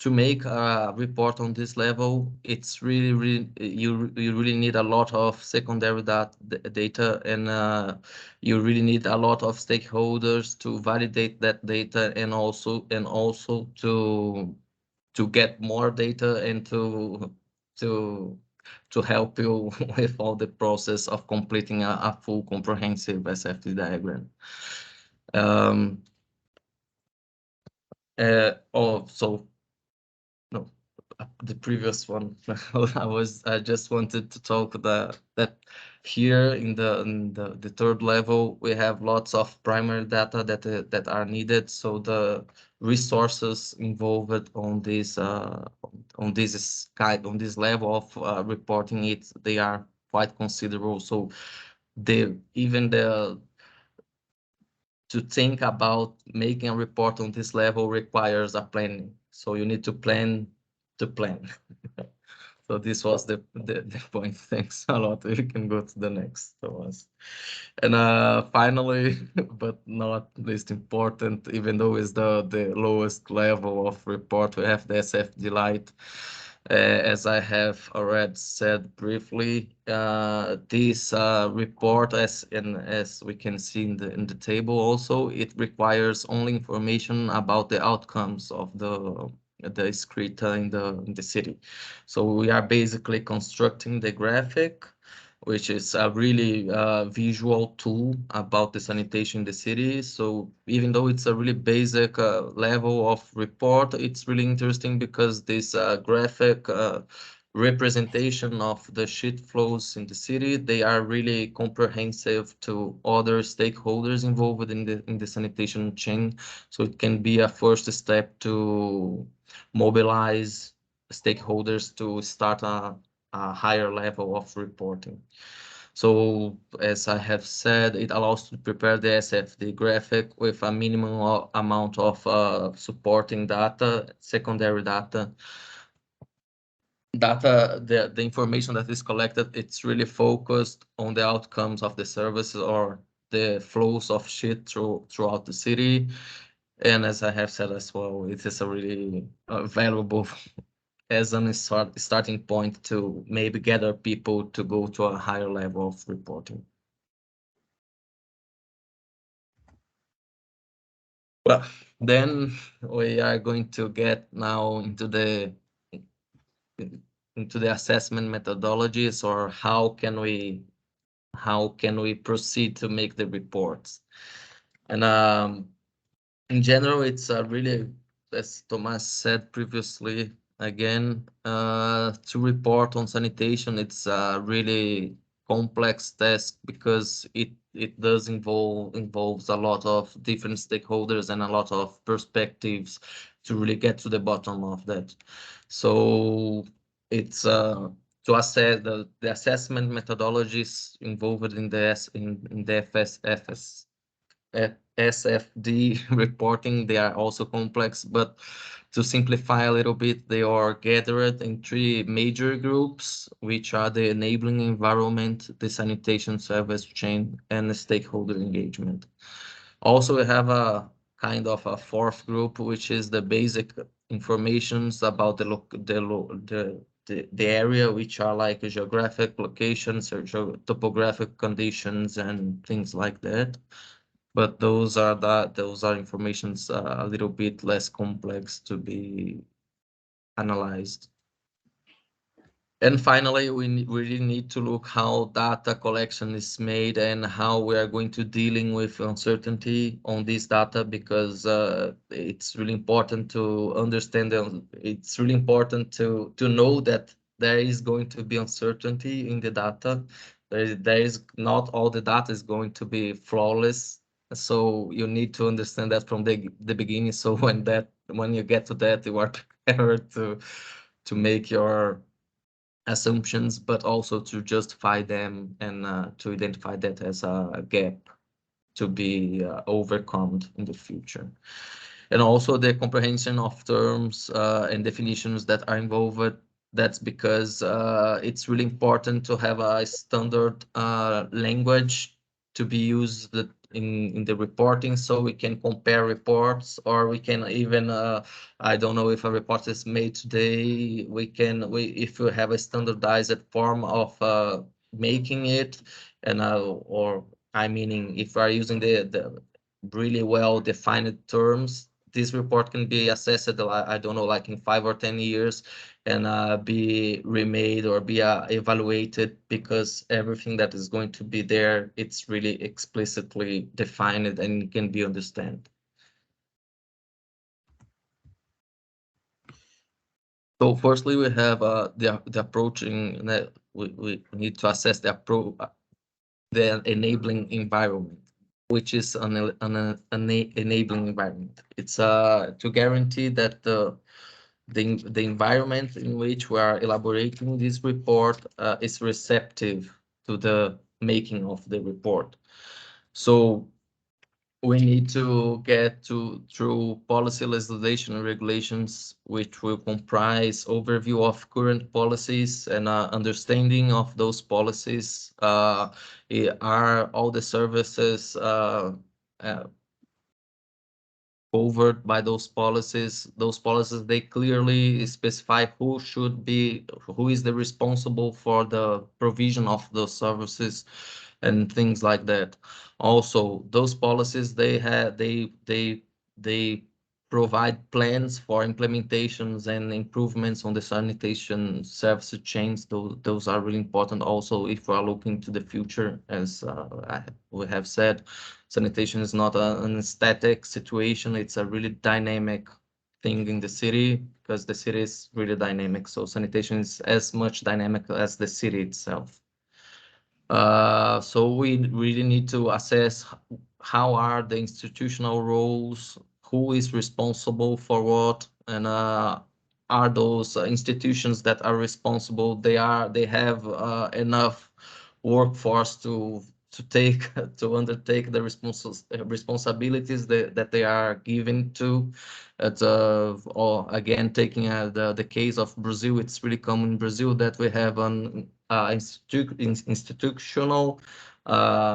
to make a report on this level, it's really you really need a lot of secondary data, and you really need a lot of stakeholders to validate that data, and also to get more data, and to to help you with all the process of completing a full comprehensive SFD diagram. Um, so no, the previous one. I just wanted to talk that here in the third level we have lots of primary data that are needed. So the resources involved on this level of reporting it, they are quite considerable. So even the to think about making a report on this level requires a planning. So you need to plan to plan. So this was the point. Thanks a lot. We can go to the next, Thomas. And finally, but not least important, even though it's the lowest level of report, we have the SFD Lite. As I have already said briefly, this report, as we can see in the table, also it requires only information about the outcomes of the street in the city. So we are basically constructing the graphic, which is a really visual tool about the sanitation in the city. So even though it's a really basic level of report, it's really interesting because this graphic representation of the sheet flows in the city, they are really comprehensive to other stakeholders involved in the sanitation chain. So it can be a first step to mobilize stakeholders to start a higher level of reporting. So as I have said, it allows to prepare the SFD graphic with a minimum amount of supporting data, secondary data. The information that is collected, it's really focused on the outcomes of the services or the flows of shit throughout the city. And as I have said as well, it is a really valuable as a starting point to maybe gather people to go to a higher level of reporting. Well, then we are going to get now into the assessment methodologies, or how can we proceed to make the reports. And in general, it's really, as Thomas said previously, again, to report on sanitation, it's a really complex task because it does involves a lot of different stakeholders and a lot of perspectives to really get to the bottom of that. So it's to assess the assessment methodologies involved in the SFD reporting. They are also complex, but to simplify a little bit, they are gathered in three major groups, which are the enabling environment, the sanitation service chain, and the stakeholder engagement. Also, we have a kind of a fourth group, which is the basic informations about the area, which are like geographic locations or topographic conditions and things like that. But those are informations a little bit less complex to be analyzed. And finally, we really need to look how data collection is made and how we are going to dealing with uncertainty on this data, because it's really important to understand it's really important to know that there is going to be uncertainty in the data. There is not all the data is going to be flawless. So you need to understand that from the beginning. So when you get to that, you are prepared to make your assumptions, but also to justify them and to identify that as a gap to be overcome in the future. And also the comprehension of terms and definitions that are involved. That's because it's really important to have a standard language to be used in the reporting, so we can compare reports, or we can even I don't know if a report is made today, we if we have a standardized form of making it, and or I meaning if we are using the really well defined terms, this report can be assessed, I don't know, like in 5 or 10 years, and be remade or be evaluated, because everything that is going to be there, it's really explicitly defined and can be understood. So firstly, we have the approaching that we need to assess the enabling environment, which is an enabling environment. It's to guarantee that the environment in which we are elaborating this report is receptive to the making of the report. So we need to get to through policy legislation and regulations, which will comprise overview of current policies and understanding of those policies. Are all the services uh, covered by those policies? Those policies, they clearly specify who is the responsible for the provision of those services and things like that. Also, those policies, they provide plans for implementations and improvements on the sanitation service chains. Those are really important also if we are looking to the future. As we have said, sanitation is not an static situation, it's a really dynamic thing in the city, because the city is really dynamic. So sanitation is as much dynamic as the city itself. So we really need to assess how are the institutional roles, who is responsible for what, and are those institutions that are responsible, they have enough workforce to take to undertake the responsibilities that they are given to. Or again, taking the case of Brazil, it's really common in Brazil that we have an institutional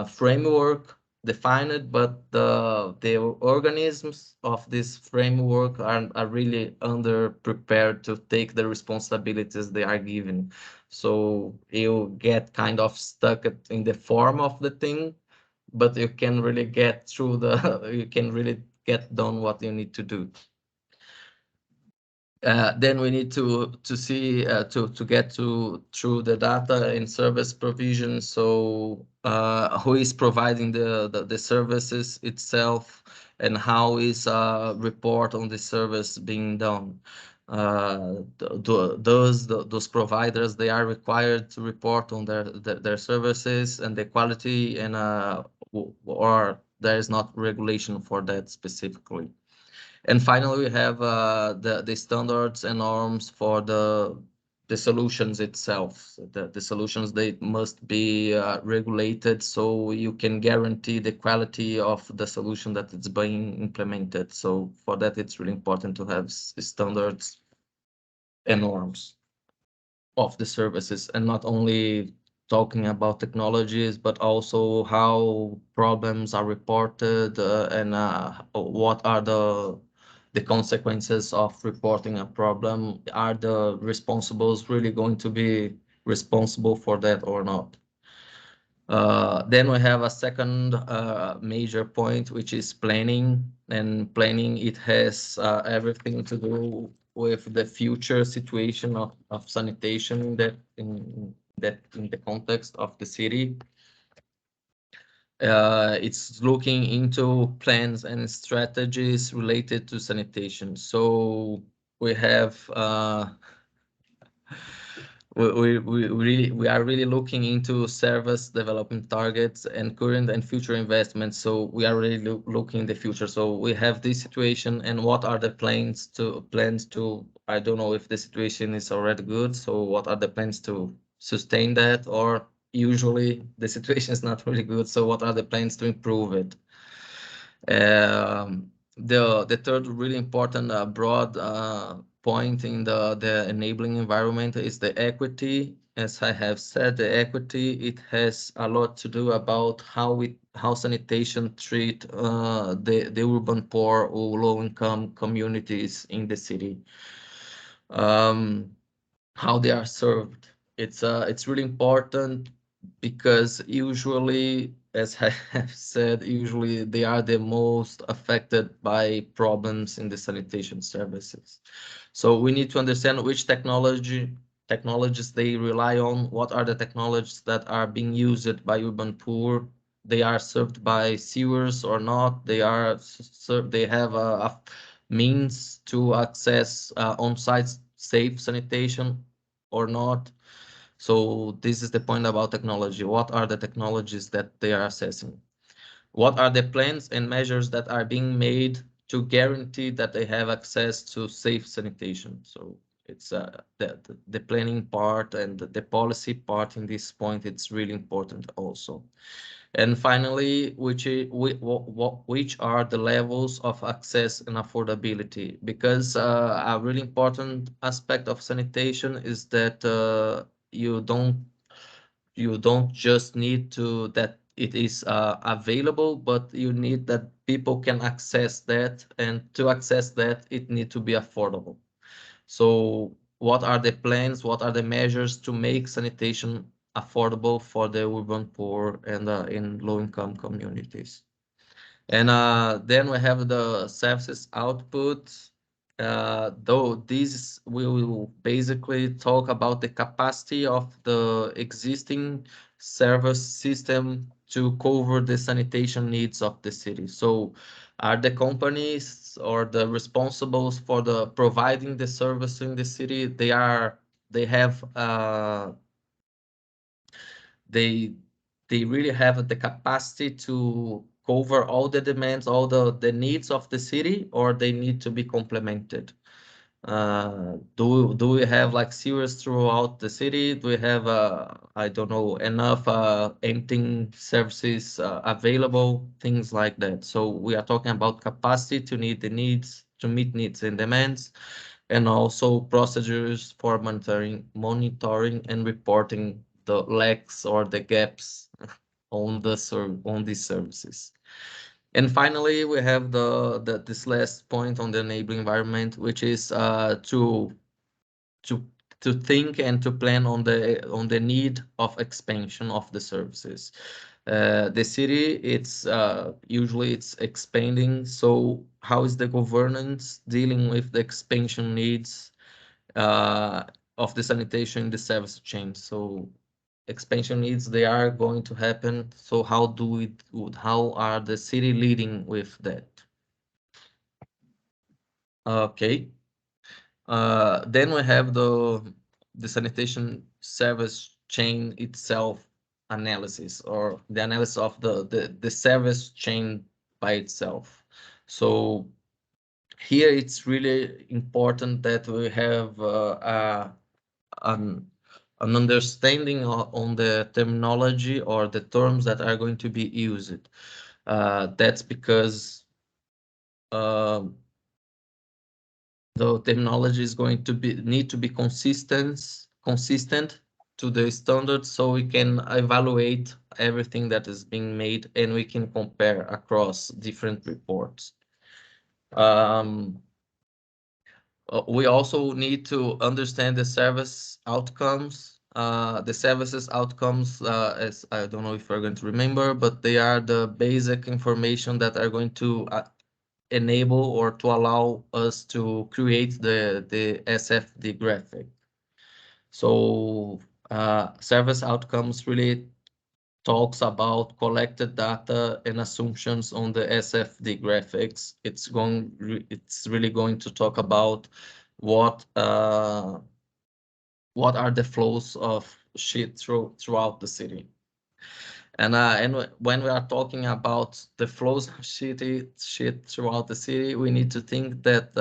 framework defined, but the organisms of this framework are really under prepared to take the responsibilities they are given. So you get kind of stuck in the form of the thing, but you can really get through you can really get done what you need to do. Then we need to see to get to through the data in service provision. So who is providing the services itself, and how is report on the service being done. Those providers, they are required to report on their services and the quality, and or there is not regulation for that specifically. And finally, we have the standards and norms for the solutions itself. So the solutions, they must be regulated, so you can guarantee the quality of the solution that it's being implemented. So for that, it's really important to have standards and norms of the services, and not only talking about technologies, but also how problems are reported, and what are the consequences of reporting a problem. Are the responsibles really going to be responsible for that or not? Then we have a second major point, which is planning. And planning, it has everything to do with the future situation of sanitation in the context of the city. It's looking into plans and strategies related to sanitation. So we have we are really looking into service development targets and current and future investments. So we are really looking in the future. So we have this situation, and what are the plans to I don't know if the situation is already good. So what are the plans to sustain that, or usually the situation is not really good. So what are the plans to improve it? The third really important broad point in the enabling environment is the equity. as I have said, the equity, it has a lot to do about how sanitation treat the urban poor or low income communities in the city. Um, how they are served. It's really important because usually, as I have said, usually they are the most affected by problems in the sanitation services. So we need to understand which technologies they rely on, what are the technologies that are being used by urban poor. They are served by sewers or not. They have a means to access on-site safe sanitation or not. So this is the point about technology. What are the technologies that they are assessing? What are the plans and measures that are being made to guarantee that they have access to safe sanitation? So it's the planning part and the policy part in this point, it's really important also. And finally, which are the levels of access and affordability? Because a really important aspect of sanitation is that you don't just need to that it is available, but you need that people can access that, and to access that, it need to be affordable. So what are the plans? What are the measures to make sanitation affordable for the urban poor and in low-income communities? And then we have the services output. Though this will basically talk about the capacity of the existing service system to cover the sanitation needs of the city. So are the companies or the responsibles for the providing the service in the city, they have they they really have the capacity to cover all the demands, all the needs of the city, or they need to be complemented. Do we have like sewers throughout the city? Do we have I don't know, enough emptying services available? Things like that. So we are talking about capacity to meet needs and demands, and also procedures for monitoring and reporting the lacks or the gaps on these services. And finally, we have this last point on the enabling environment, which is to to think and to plan on the need of expansion of the services. The city, it's usually it's expanding. So how is the governance dealing with the expansion needs uh, of the sanitation in the service chain? So expansion needs, they are going to happen. So how are the city leading with that? Okay. Then we have the sanitation service chain itself analysis, or the analysis of the service chain by itself. So here it's really important that we have an an understanding on the terminology or the terms that are going to be used. That's because uh, the terminology is going to be need to be consistent to the standards, so we can evaluate everything that is being made and we can compare across different reports. Um, we also need to understand the service outcomes. The services outcomes, as I don't know if you're going to remember, but they are the basic information that are going to enable or to allow us to create the SFD graphic. So service outcomes really talks about collected data and assumptions on the SFD graphics. It's really going to talk about what uh, what are the flows of shit throughout the city. And when we are talking about the flows of shit throughout the city, we need to think that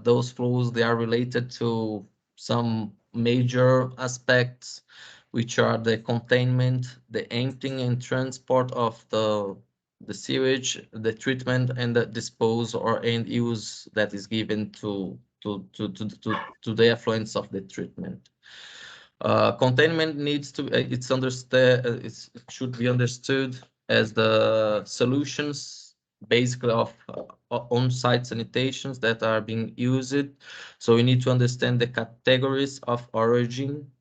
those flows, they are related to some major aspects, which are the containment, the emptying and transport of the sewage, the treatment, and the dispose or end use that is given to the effluents of the treatment. Containment needs to it should be understood as the solutions basically of on-site sanitations that are being used. So we need to understand the categories of origin,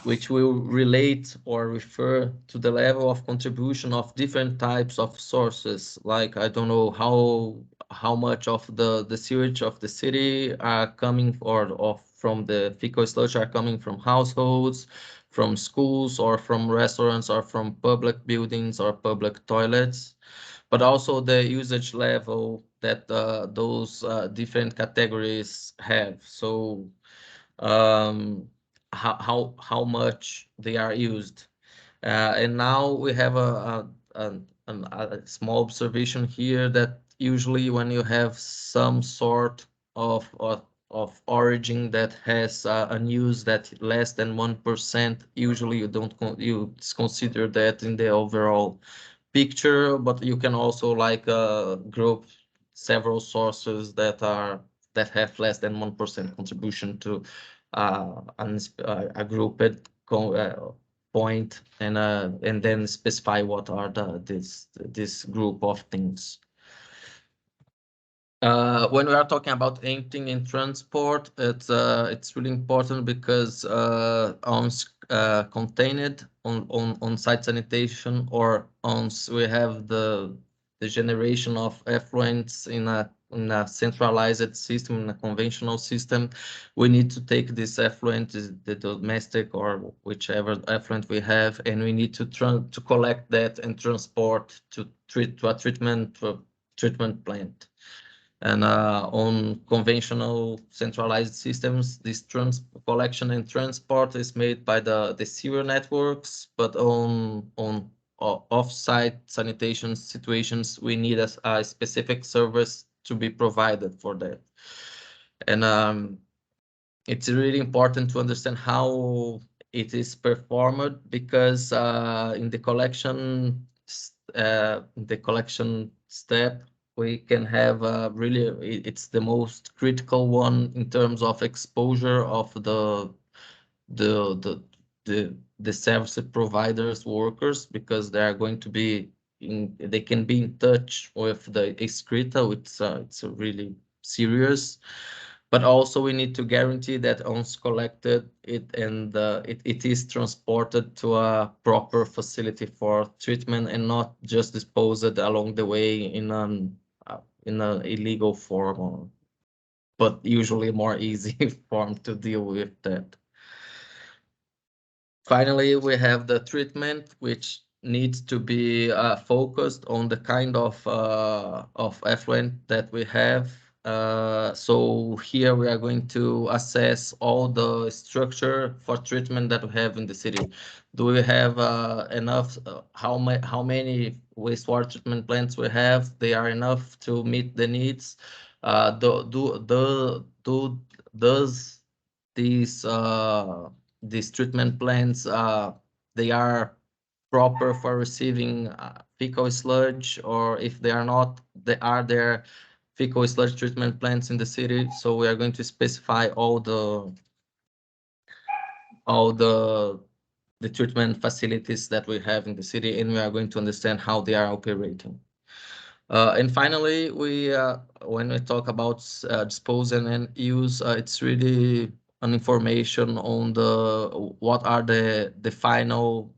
which will relate or refer to the level of contribution of different types of sources. Like, I don't know how much of the sewage of the city are coming or from the fecal sludge are coming from households, from schools, or from restaurants, or from public buildings or public toilets, but also the usage level that those different categories have. So how much they are used. And now we have a small observation here that usually when you have some sort of origin that has a use that less than 1%, usually you don't you consider that in the overall picture, but you can also like group several sources that have less than 1% contribution to a grouped point, and then specify what are this group of things. When we are talking about emptying and transport, it's really important because on contained on site sanitation, or once we have the generation of effluents in a centralized system, in a conventional system, we need to take this effluent, the domestic or whichever effluent we have, and we need to collect that and transport to a treatment plant. And on conventional centralized systems, this collection and transport is made by the sewer networks, but on off-site sanitation situations, we need a specific service to be provided for that. And it's really important to understand how it is performed, because in the collection step, we can have really, it's the most critical one in terms of exposure of the the the service providers workers, because they are going to be they can be in touch with the excreta. It's a really serious, but also we need to guarantee that once collected, it is transported to a proper facility for treatment and not just disposed along the way in an illegal form, but usually more easy form to deal with that. Finally, we have the treatment, which needs to be focused on the kind of effluent that we have. So here we are going to assess all the structure for treatment that we have in the city. Do we have enough? How many wastewater treatment plants we have? They are enough to meet the needs. Does these these treatment plants, they are proper for receiving fecal sludge, or if they are not, are there fecal sludge treatment plants in the city? So we are going to specify all the treatment facilities that we have in the city, and we are going to understand how they are operating. And finally, when we talk about disposal and use, it's really an information on what are the final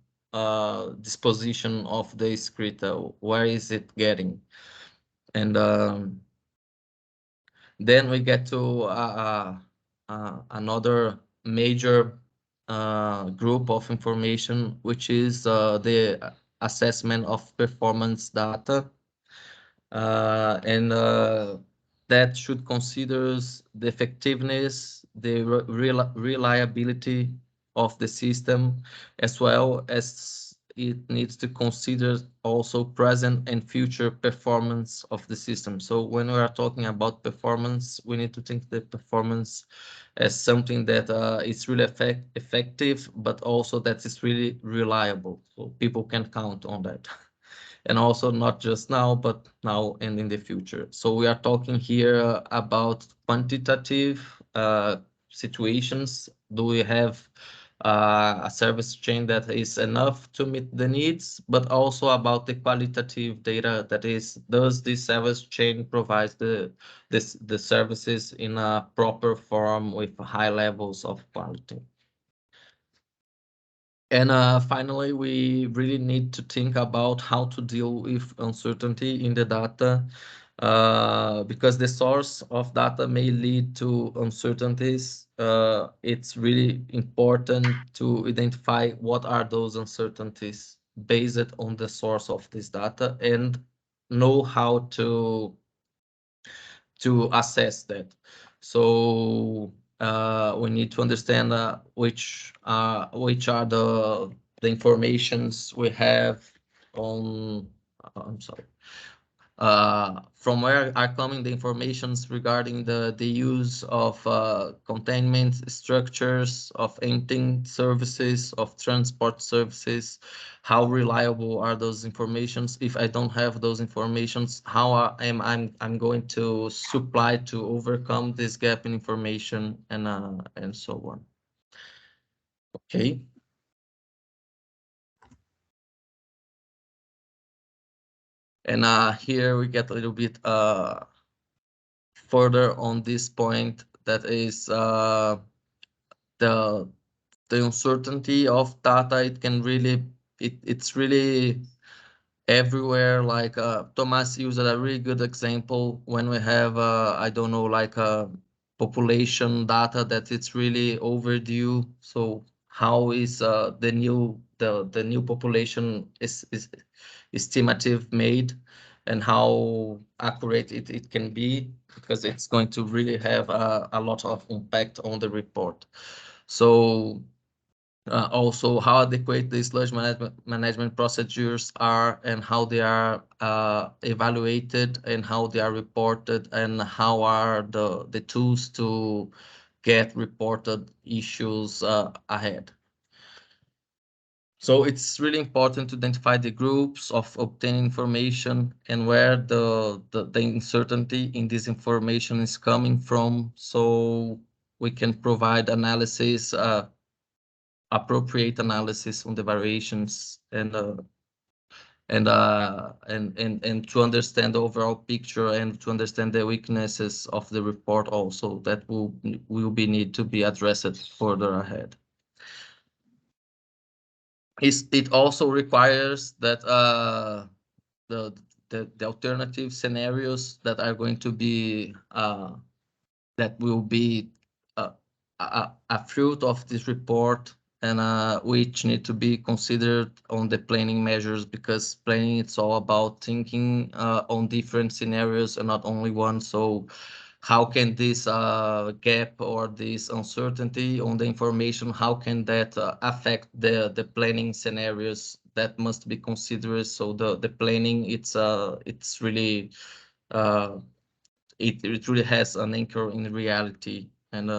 disposition of the excreta, where is it getting, and then we get to another major group of information, which is the assessment of performance data. And that should consider the effectiveness, the reliability of the system, as well as it needs to consider also present and future performance of the system. So when we are talking about performance, we need to think the performance as something that is really effective, but also that is really reliable. So people can count on that. And also not just now, but now and in the future. So we are talking here about quantitative situations do we have a service chain that is enough to meet the needs, but also about the qualitative data, that is, does this service chain provide the services in a proper form with high levels of quality. And finally, we really need to think about how to deal with uncertainty in the data, because the source of data may lead to uncertainties. It's really important to identify what are those uncertainties based on the source of this data, and know how to assess that. So we need to understand which are the informations we have on. I'm sorry. From where are coming the informations regarding the use of containment structures, of emptying services, of transport services? How reliable are those informations? If I don't have those informations, how I'm going to supply to overcome this gap in information, and so on. Okay. And here we get a little bit further on this point, that is the the uncertainty of data. It can really it's really everywhere. Like Thomas used a really good example when we have I don't know, like population data that it's really overdue. So how is the new population is estimative made, and how accurate it can be, because it's going to really have a lot of impact on the report. So also how adequate the sludge management procedures are, and how they are evaluated, and how they are reported, and how are the tools to get reported issues ahead. So it's really important to identify the groups of obtaining information, and where the uncertainty in this information is coming from, so we can provide analysis, appropriate analysis on the variations, and to understand the overall picture, and to understand the weaknesses of the report also, that will be need to be addressed further ahead. It also requires that the, the alternative scenarios that are going to be that will be a fruit of this report, and which need to be considered on the planning measures, because planning, it's all about thinking on different scenarios and not only one. So how can this gap or this uncertainty on the information, how can that affect the planning scenarios that must be considered? So the planning, it's really uh, it really has an anchor in reality, and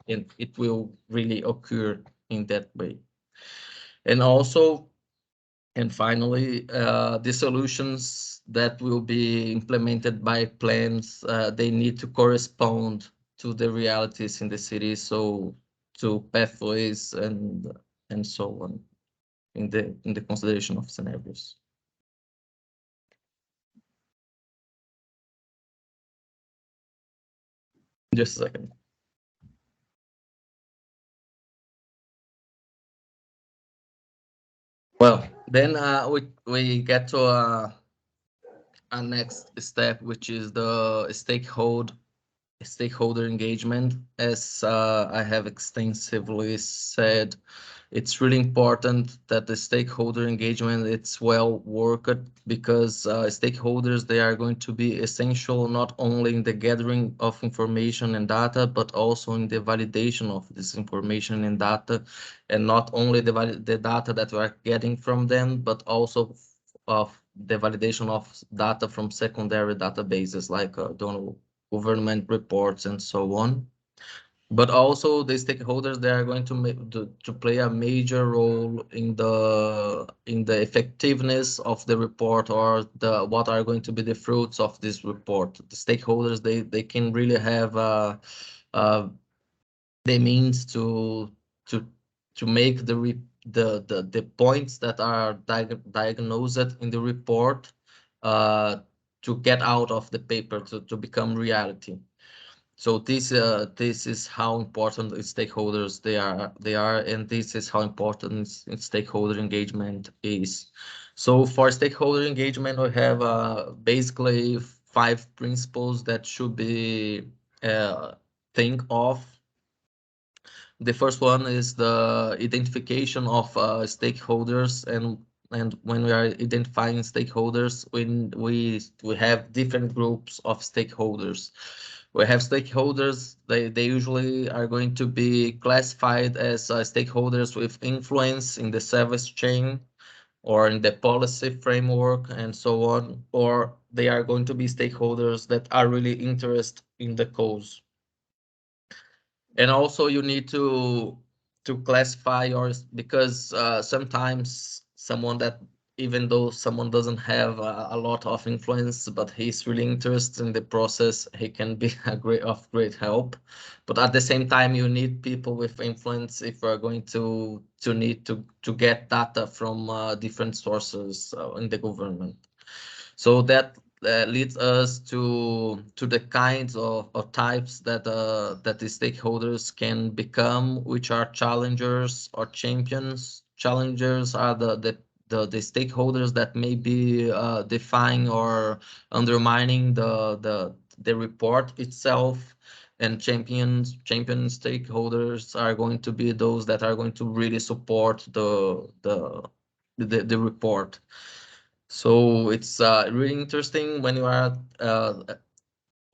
it will really occur in that way. And also, and finally, the solutions that will be implemented by plans, they need to correspond to the realities in the city, so to pathways and so on, in the consideration of scenarios. Just a second. Well, then we get to a next step, which is the stakeholder engagement. As I have extensively said, it's really important that the stakeholder engagement, it's well worked, because stakeholders, they are going to be essential, not only in the gathering of information and data, but also in the validation of this information and data, and not only the data that we are getting from them, but also of the validation of data from secondary databases, like government reports and so on. But also the stakeholders, they are going to play a major role in the effectiveness of the report, or what are going to be the fruits of this report. The stakeholders, they can really have the means to to make the points that are diagnosed in the report uh, to get out of the paper to become reality. So this is how important the stakeholders they are, and this is how important stakeholder engagement is. So for stakeholder engagement, we have basically five principles that should be think of. The first one is the identification of stakeholders, and when we are identifying stakeholders, when we have different groups of stakeholders. We have stakeholders, they usually are going to be classified as stakeholders with influence in the service chain or in the policy framework and so on, or they are going to be stakeholders that are really interested in the cause. And also you need to classify yours, because sometimes someone that, even though someone doesn't have a lot of influence, but he's really interested in the process, he can be a great help. But at the same time, you need people with influence if we're going to need to get data from different sources in the government. So that leads us to the kinds of types that the stakeholders can become, which are challengers or champions. Challengers are the stakeholders that may be defying or undermining the report itself, and champion stakeholders are going to be those that are going to really support the report. So it's really interesting when you are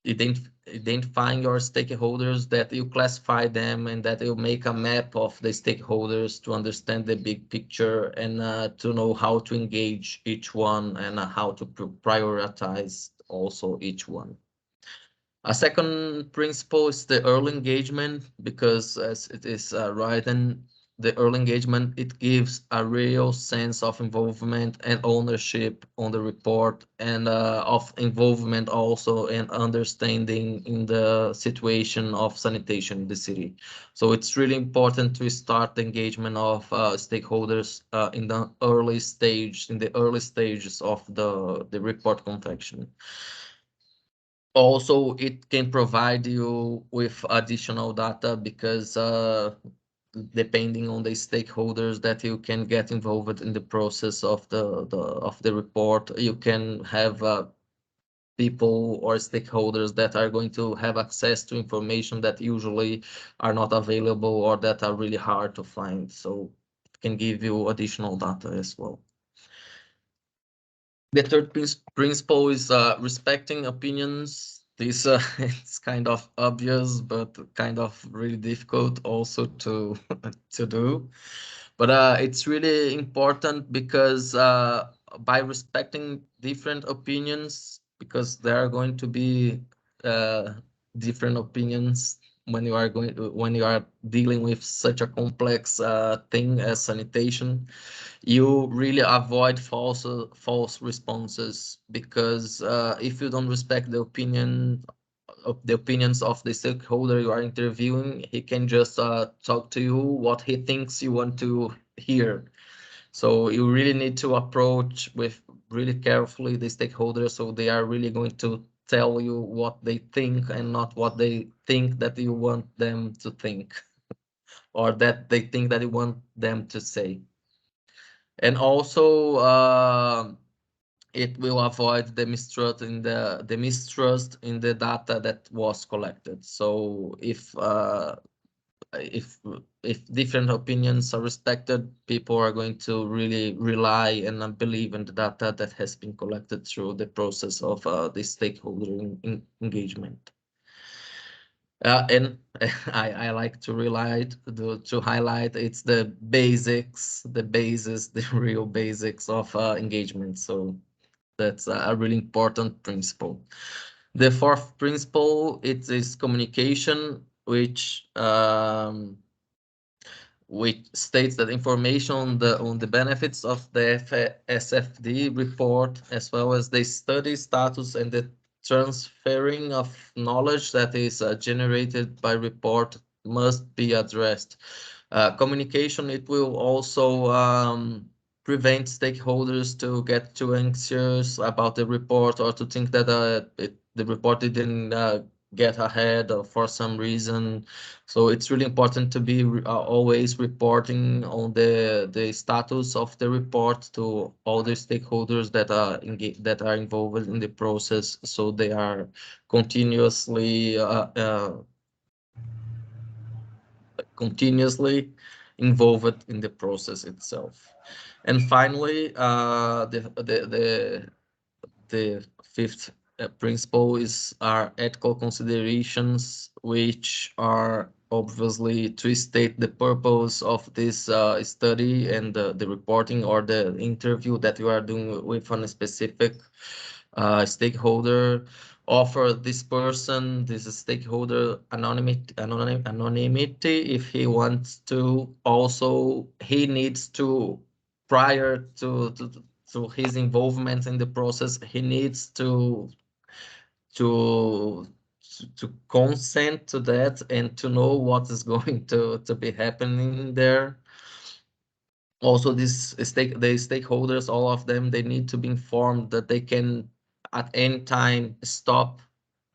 identifying your stakeholders, that you classify them and that you make a map of the stakeholders to understand the big picture, and to know how to engage each one, and how to prioritize also each one. A second principle is the early engagement, because as it is written, the early engagement, it gives a real sense of involvement and ownership on the report, and of involvement also and understanding in the situation of sanitation in the city. So it's really important to start the engagement of stakeholders in the early stages of the report confection. Also, it can provide you with additional data, because depending on the stakeholders that you can get involved in the process of the report, you can have people or stakeholders that are going to have access to information that usually are not available or that are really hard to find. So it can give you additional data as well. The third principle is respecting opinions. This it's kind of obvious, but kind of really difficult also to to do. But it's really important, because by respecting different opinions, because there are going to be uh, different opinions when you are dealing with such a complex thing as sanitation, you really avoid false responses, because if you don't respect the opinions of the stakeholder you are interviewing, he can just talk to you what he thinks you want to hear. So you really need to approach with really carefully the stakeholders, so they are really going to tell you what they think and not what they think that you want them to think, or that they think that you want them to say. And also it will avoid the mistrust in the data that was collected. So if if different opinions are respected, people are going to really rely and believe in the data that has been collected through the process of the stakeholder engagement. And I like to highlight it's the basics, the basis, the real basics of engagement. So that's a really important principle. The fourth principle, it is communication, which states that information on the benefits of the SFD report, as well as the study status and the transferring of knowledge that is generated by report, must be addressed. Communication, it will also prevent stakeholders to get too anxious about the report or to think that the report didn't get ahead for some reason. So it's really important to be always reporting on the status of the report to all the stakeholders that that are involved in the process, so they are continuously continuously involved in the process itself. And finally, the fifth principle is our ethical considerations, which are obviously to state the purpose of this study and the reporting or the interview that you are doing with a specific stakeholder, offer this person, this stakeholder anonymity if he wants to. Also, he needs to, prior to his involvement in the process, he needs to to consent to that and to know what is going to be happening there. Also, the stakeholders, all of them, they need to be informed that they can at any time stop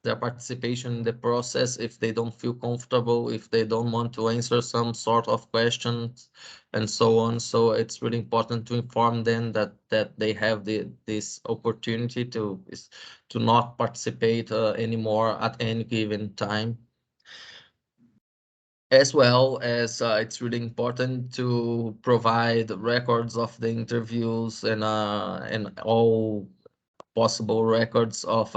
their participation in the process if they don't feel comfortable, if they don't want to answer some sort of questions, and so on. So it's really important to inform them that they have this opportunity to not participate anymore at any given time. As well as it's really important to provide records of the interviews and all possible records of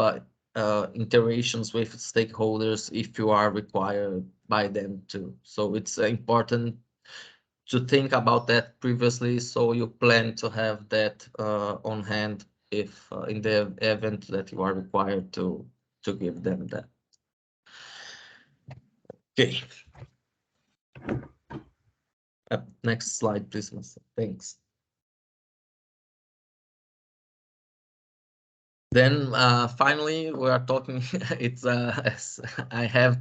interactions with stakeholders if you are required by them to. So it's important to think about that previously, so you plan to have that on hand if in the event that you are required to give them that. Okay. Next slide, please, Marcel. Thanks. Then finally, we are talking. It's I have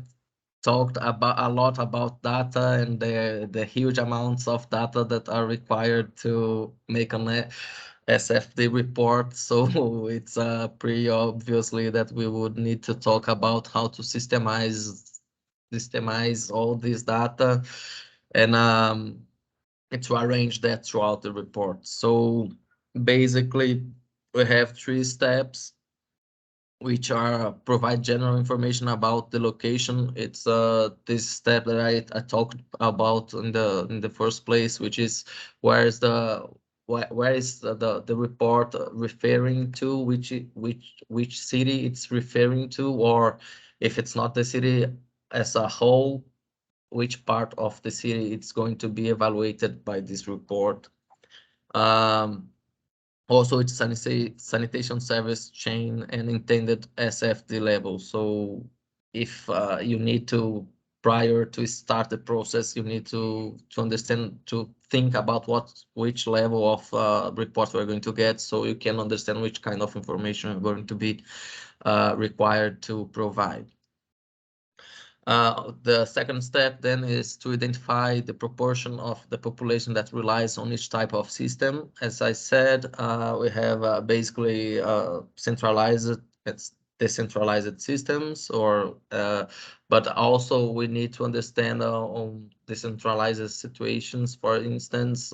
talked about a lot about data and the huge amounts of data that are required to make an SFD report. So it's pretty obviously that we would need to talk about how to systemize all this data and to arrange that throughout the report. So basically, we have 3 steps which are provide general information about the location. It's this step that I talked about in the first place, which is where is the report referring to, which city it's referring to, or if it's not the city as a whole, which part of the city it's going to be evaluated by this report. Also, it's sanitation service chain and intended SFD level. So if you need to, prior to start the process, you need to understand, to think about which level of report we're going to get, so you can understand which kind of information you're going to be required to provide. The second step then is to identify the proportion of the population that relies on each type of system. As I said, we have basically centralized, it's decentralized systems, but also we need to understand on decentralized situations, for instance,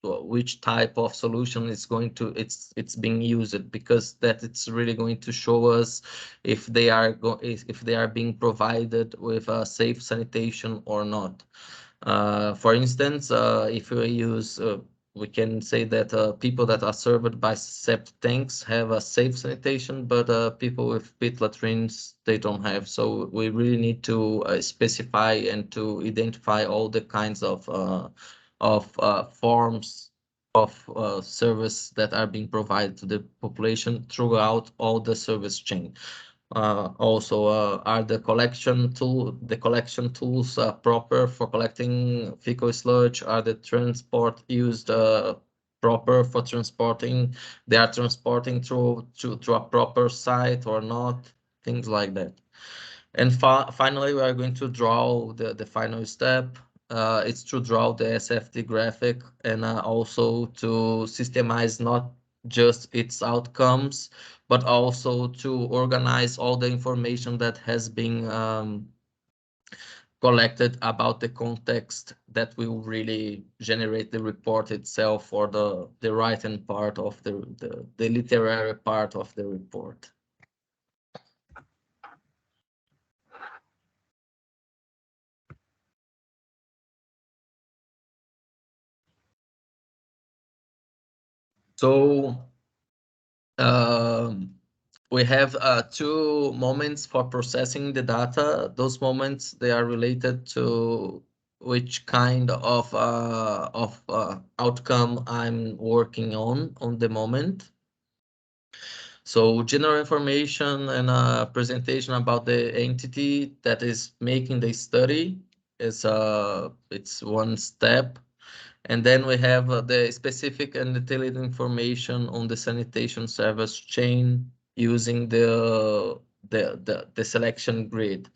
which type of solution is going to it's being used, because that it's really going to show us if they are if they are being provided with a safe sanitation or not. For instance, if we use we can say that people that are served by septic tanks have a safe sanitation, but people with pit latrines, they don't have. So we really need to specify and to identify all the kinds of forms of service that are being provided to the population throughout all the service chain. Also, are the collection tools proper for collecting fecal sludge? Are the transport used proper for transporting? They are transporting through a proper site or not? Things like that. And finally, we are going to draw the final step. It's to draw the SFD graphic and also to systemize not just its outcomes, but also to organize all the information that has been collected about the context that will really generate the report itself, or the writing part of the literary part of the report. So we have two moments for processing the data. Those moments, they are related to which kind of outcome I'm working on the moment. So general information and a presentation about the entity that is making the study is it's one step. And then we have the specific and detailed information on the sanitation service chain using the selection grid,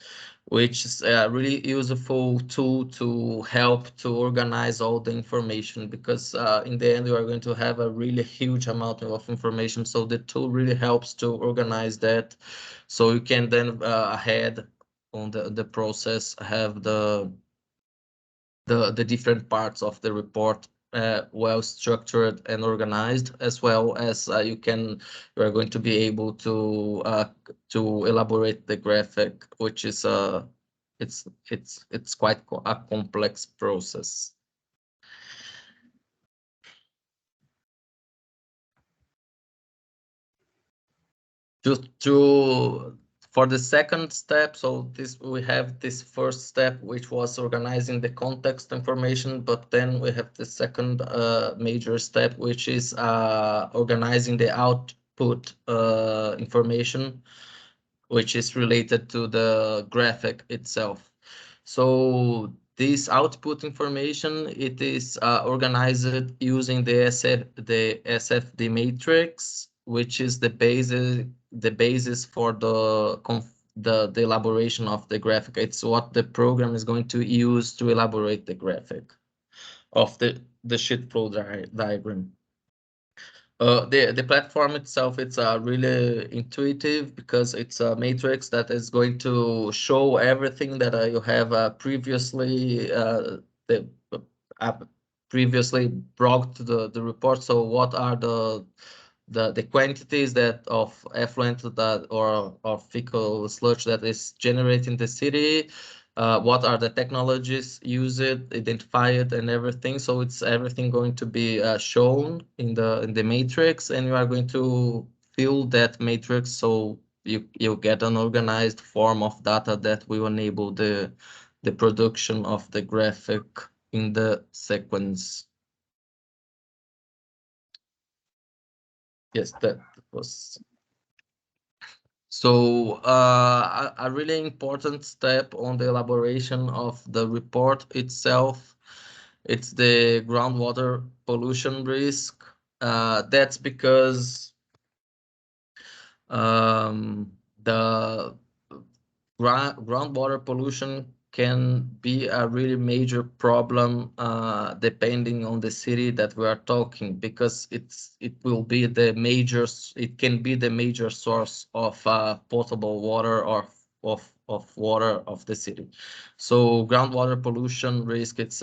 which is a really useful tool to help to organize all the information, because in the end, you are going to have a really huge amount of information. So the tool really helps to organize that. So you can then ahead on the process have the different parts of the report well structured and organized, as well as you are going to be able to elaborate the graphic, which is it's quite a complex process. To for the second step, so this we have this first step, which was organizing the context information, but then we have the second major step, which is organizing the output information, which is related to the graphic itself. So this output information, it is organized using the SFD matrix, which is the basis for the elaboration of the graphic. It's what the program is going to use to elaborate the graphic of the sheet flow diagram. The platform itself, it's really intuitive, because it's a matrix that is going to show everything that you have the, uh, previously brought to the report. So what are the quantities that of effluent that or fecal sludge that is generated in the city, what are the technologies used, identify it, and everything. So it's everything going to be shown in the matrix, and you are going to fill that matrix, so you get an organized form of data that will enable the production of the graphic in the sequence. Yes, that was. So a really important step on the elaboration of the report itself, it's the groundwater pollution risk. That's because the groundwater pollution can be a really major problem depending on the city that we are talking, because it can be the major source of potable water, or of water of the city. So groundwater pollution risk, it's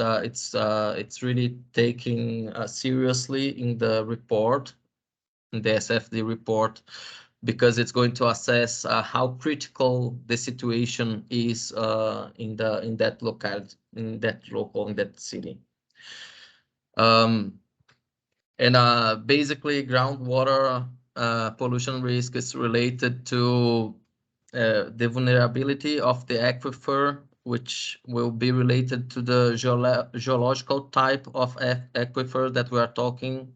really taking seriously in the report, in the SFD report, because it's going to assess how critical the situation is in that in that city. And basically, groundwater pollution risk is related to the vulnerability of the aquifer, which will be related to the geological type of aquifer that we are talking.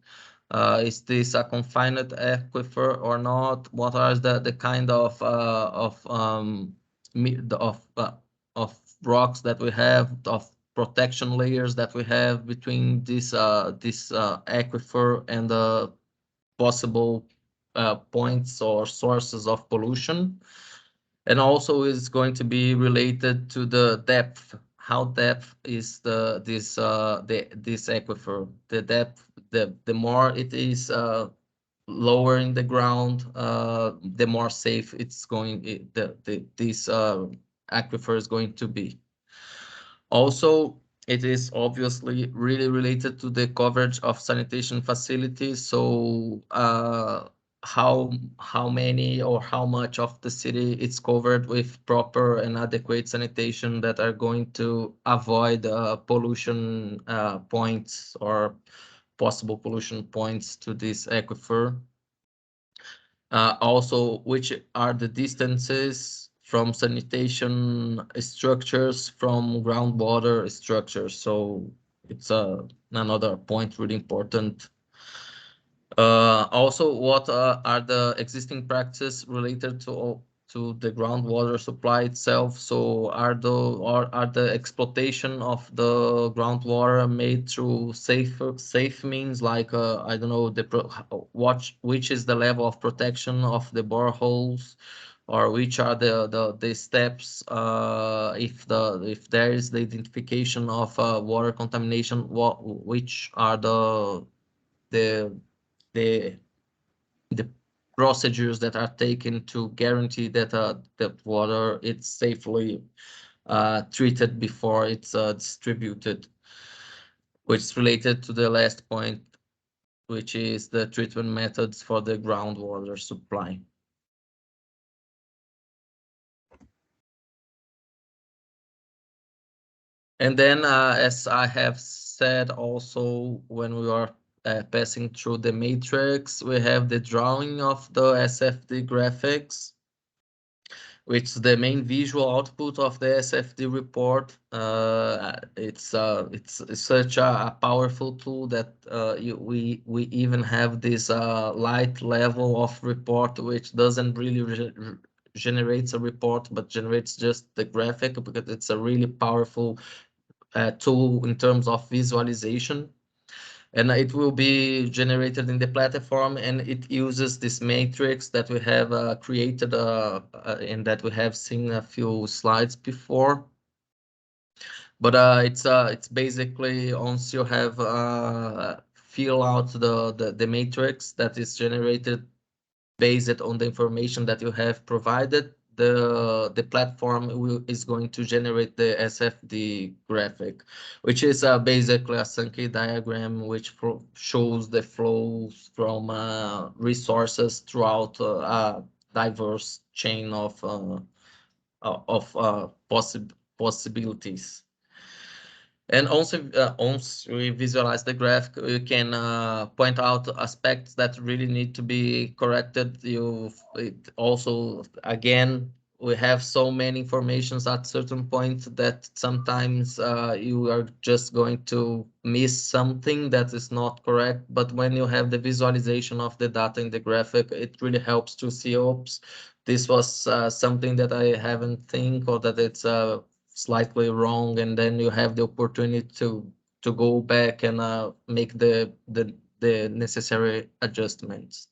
Is this a confined aquifer or not? What are the kind of rocks that we have, of protection layers that we have between this aquifer and the possible points or sources of pollution? And also is going to be related to the depth. How depth is this aquifer? The depth, the more it is lower in the ground, the more safe it's going. This aquifer is going to be. Also, it is obviously really related to the coverage of sanitation facilities. So, how many or how much of the city it's covered with proper and adequate sanitation that are going to avoid pollution points or possible pollution points to this aquifer. Also, which are the distances from sanitation structures from groundwater structures. So it's another point really important. Also, what are the existing practices related to the groundwater supply itself? So are the exploitation of the groundwater made through safe means like I don't know which is the level of protection of the boreholes, or which are the steps if there is the identification of water contamination, which are the the the procedures that are taken to guarantee that that water it's safely treated before it's distributed, which is related to the last point, which is the treatment methods for the groundwater supply. And then, as I have said also when we are passing through the matrix, we have the drawing of the SFD graphics, which is the main visual output of the SFD report. It's such a powerful tool that we even have this light level of report, which doesn't really generates a report, but generates just the graphic, because it's a really powerful tool in terms of visualization. And it will be generated in the platform, and it uses this matrix that we have created and that we have seen a few slides before. But it's basically once you have fill out the matrix that is generated based on the information that you have provided, the platform is going to generate the SFD graphic, which is basically a Sankey diagram which shows the flows from resources throughout a diverse chain of possibilities. And also, once we visualize the graph, we can point out aspects that really need to be corrected. It also, again, we have so many informations at certain points that sometimes you are just going to miss something that is not correct. But when you have the visualization of the data in the graphic, it really helps to see, oops, this was something that I haven't think, or that it's slightly wrong, and then you have the opportunity to go back and make the necessary adjustments.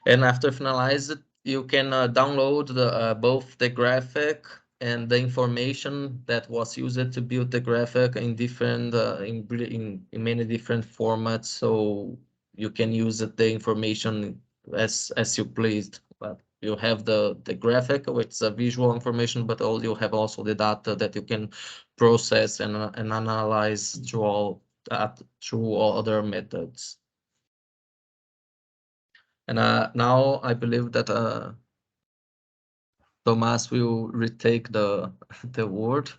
And after finalize it, you can download both the graphic and the information that was used to build the graphic in different in many different formats, so you can use the information as you pleased. But you have the graphic, which is a visual information, but you have also the data that you can process and analyze through all other methods. And now I believe that Thomas will retake the word.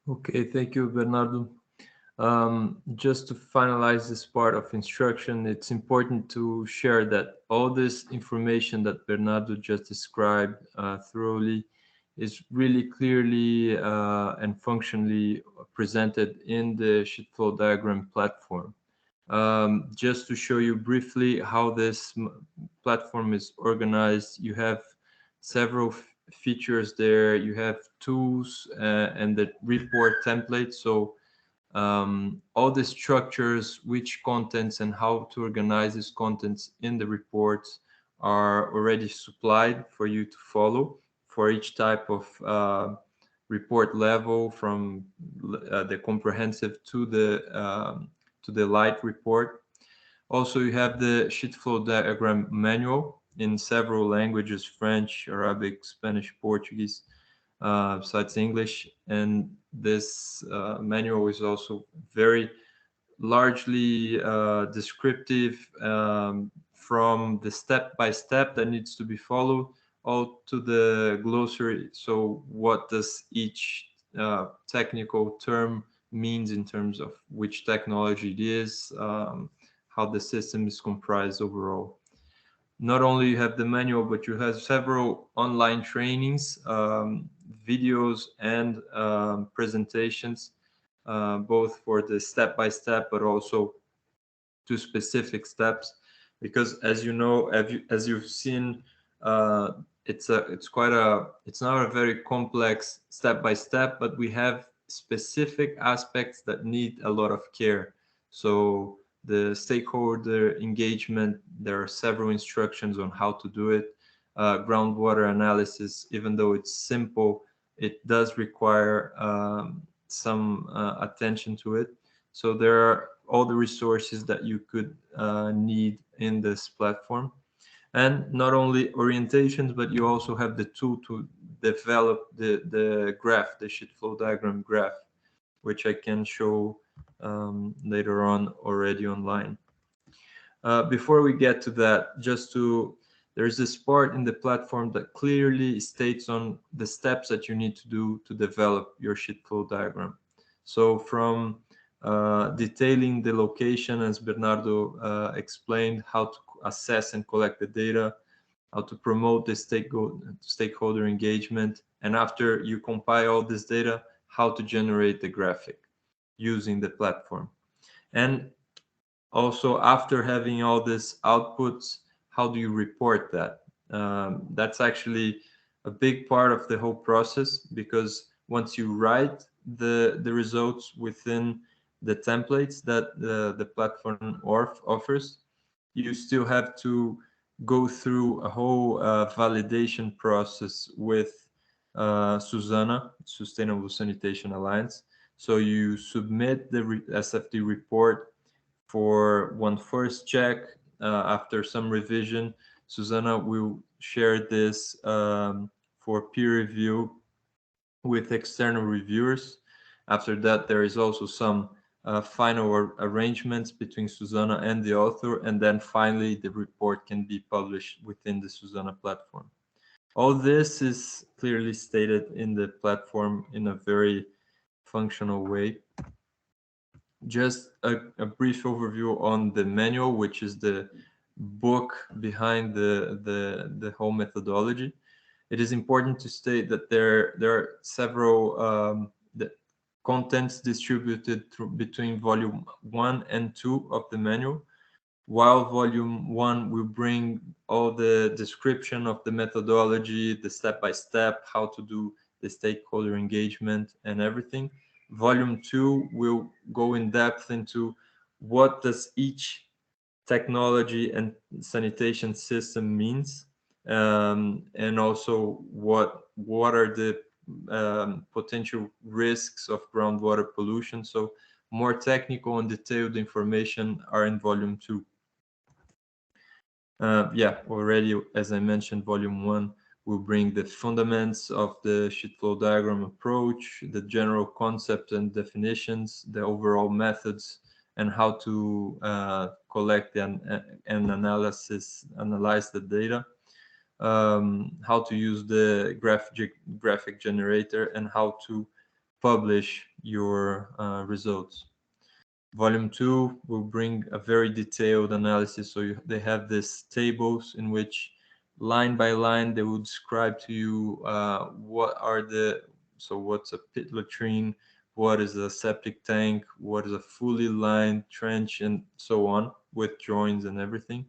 Okay, thank you, Bernardo. Just to finalize this part of instruction, it's important to share that all this information that Bernardo just described thoroughly is really clearly and functionally presented in the sheet flow diagram platform. Just to show you briefly how this platform is organized, you have several features there. You have tools and the report template. So all the structures, which contents and how to organize these contents in the reports are already supplied for you to follow for each type of report level, from the comprehensive to the light report. Also, you have the sheet flow diagram manual in several languages: French, Arabic, Spanish, Portuguese, besides English. And this manual is also very largely descriptive, from the step by step that needs to be followed all to the glossary. So what does each technical term means in terms of which technology it is, how the system is comprised overall. Not only you have the manual, but you have several online trainings, videos, and presentations, both for the step by step, but also to specific steps. Because as you know, as you've seen, it's not a very complex step by step, but we have specific aspects that need a lot of care. So the stakeholder engagement, there are several instructions on how to do it. Groundwater analysis, even though it's simple, it does require some attention to it. So there are all the resources that you could need in this platform. And not only orientations, but you also have the tool to develop the graph, the sheet flow diagram graph, which I can show later on already online. Before we get to that, there's this part in the platform that clearly states on the steps that you need to do to develop your sheet flow diagram. So from detailing the location, as Bernardo explained, how to assess and collect the data, how to promote the stakeholder engagement, and after you compile all this data, how to generate the graphic using the platform. And also, after having all these outputs, how do you report that? That's actually a big part of the whole process, because once you write the results within the templates that the platform offers, you still have to go through a whole validation process with Susana, Sustainable Sanitation Alliance. So you submit the SFD report for one first check. After some revision, Susanna will share this for peer review with external reviewers. After that, there is also some final arrangements between Susanna and the author, and then finally the report can be published within the Susanna platform. All this is clearly stated in the platform in a very functional way. Just a brief overview on the manual, which is the book behind the whole methodology. It is important to state that there are several contents distributed between volume 1 and 2 of the manual. While volume 1 will bring all the description of the methodology, the step-by-step, how to do the stakeholder engagement and everything, volume 2 will go in depth into what does each technology and sanitation system means, and also what are the potential risks of groundwater pollution. So more technical and detailed information are in volume 2. Yeah, already, as I mentioned, volume 1 will bring the fundamentals of the sheet flow diagram approach, the general concept and definitions, the overall methods, and how to collect and analyze the data, how to use the graphic generator, and how to publish your results. Volume 2 will bring a very detailed analysis. So they have these tables in which line by line they will describe to you what's a pit latrine, what is a septic tank, what is a fully lined trench, and so on, with drawings and everything.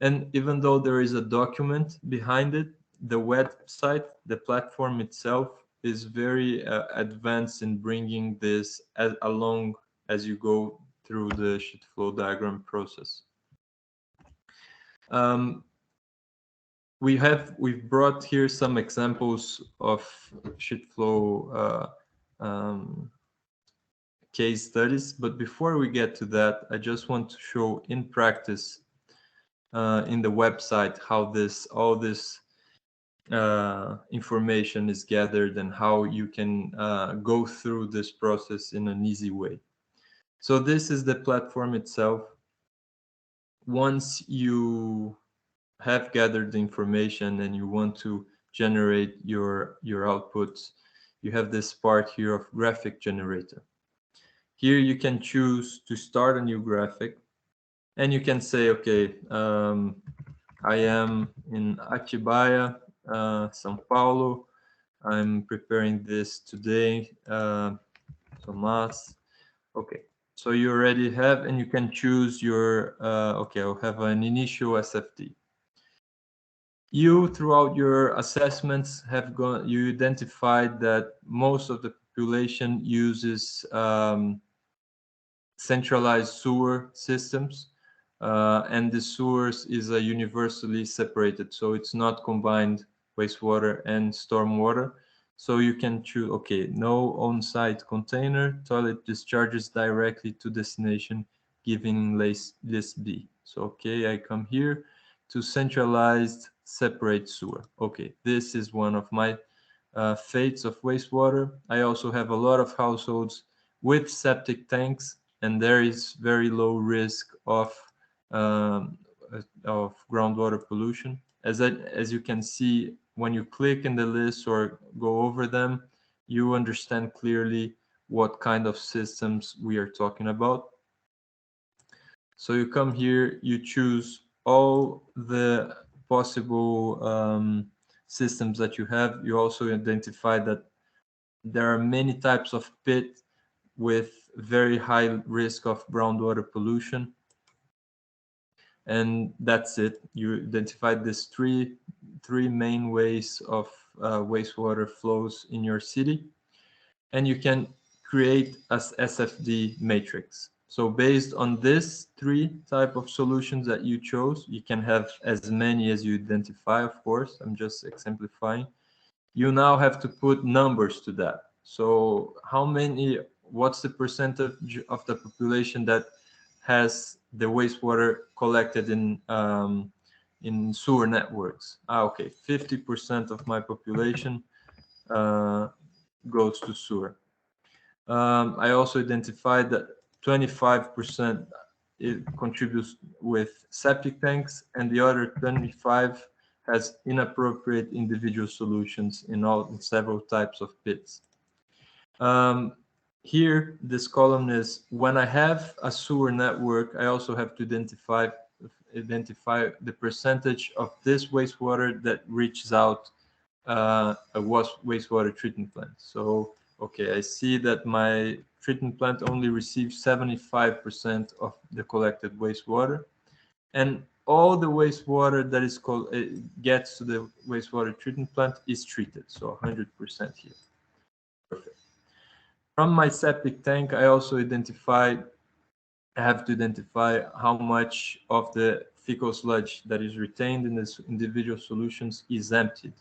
And even though there is a document behind it, the website, the platform itself, is very advanced in bringing this along as you go through the sheet flow diagram process. we've brought here some examples of sheet flow case studies, but before we get to that, I just want to show in practice in the website how this all this information is gathered and how you can go through this process in an easy way. So this is the platform itself. Once you have gathered the information and you want to generate your outputs, you have this part here of graphic generator. Here you can choose to start a new graphic, and you can say, okay, I am in Atibaia, São Paulo. I'm preparing this today, Tomas. Okay, so you already have, and you can choose your, okay, I'll have an initial SFD. You, throughout your assessments, you identified that most of the population uses centralized sewer systems, and the sewers is a universally separated, so it's not combined wastewater and stormwater. So you can choose, okay, no on-site container, toilet discharges directly to destination, giving list B. So, okay, I come here to centralized separate sewer. Okay, this is one of my fates of wastewater. I also have a lot of households with septic tanks, and there is very low risk um, of groundwater pollution. As you can see, when you click in the list or go over them, you understand clearly what kind of systems we are talking about. So you come here, you choose all the possible systems that you have. You also identify that there are many types of pit with very high risk of groundwater pollution. And that's it. You identified these three main ways of wastewater flows in your city, and you can create as SFD matrix. So based on this three type of solutions that you chose, you can have as many as you identify, of course. I'm just exemplifying. You now have to put numbers to that. So what's the percentage of the population that has the wastewater collected in sewer networks? Okay, 50% of my population uh, goes to sewer. I also identified that 25% it contributes with septic tanks, and the other 25 has inappropriate individual solutions in several types of pits. Um, Here, this column is when I have a sewer network, I also have to identify the percentage of this wastewater that reaches out a wastewater treatment plant. So, okay, I see that my treatment plant only receives 75% of the collected wastewater, and all the wastewater that is gets to the wastewater treatment plant is treated, so 100% here. Perfect. From my septic tank, I also have to identify how much of the fecal sludge that is retained in this individual solutions is emptied.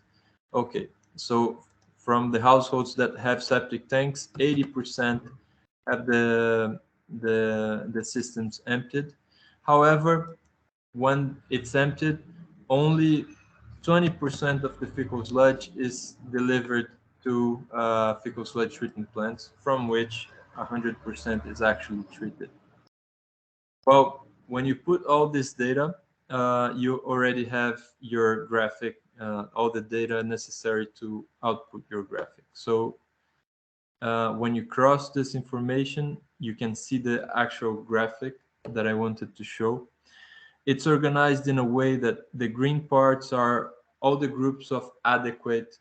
Okay, so from the households that have septic tanks, 80% have the systems emptied. However, when it's emptied, only 20% of the fecal sludge is delivered to fecal sludge treatment plants, from which 100% is actually treated. Well, when you put all this data, you already have your graphic, all the data necessary to output your graphic. So when you cross this information, you can see the actual graphic that I wanted to show. It's organized in a way that the green parts are all the groups of adequate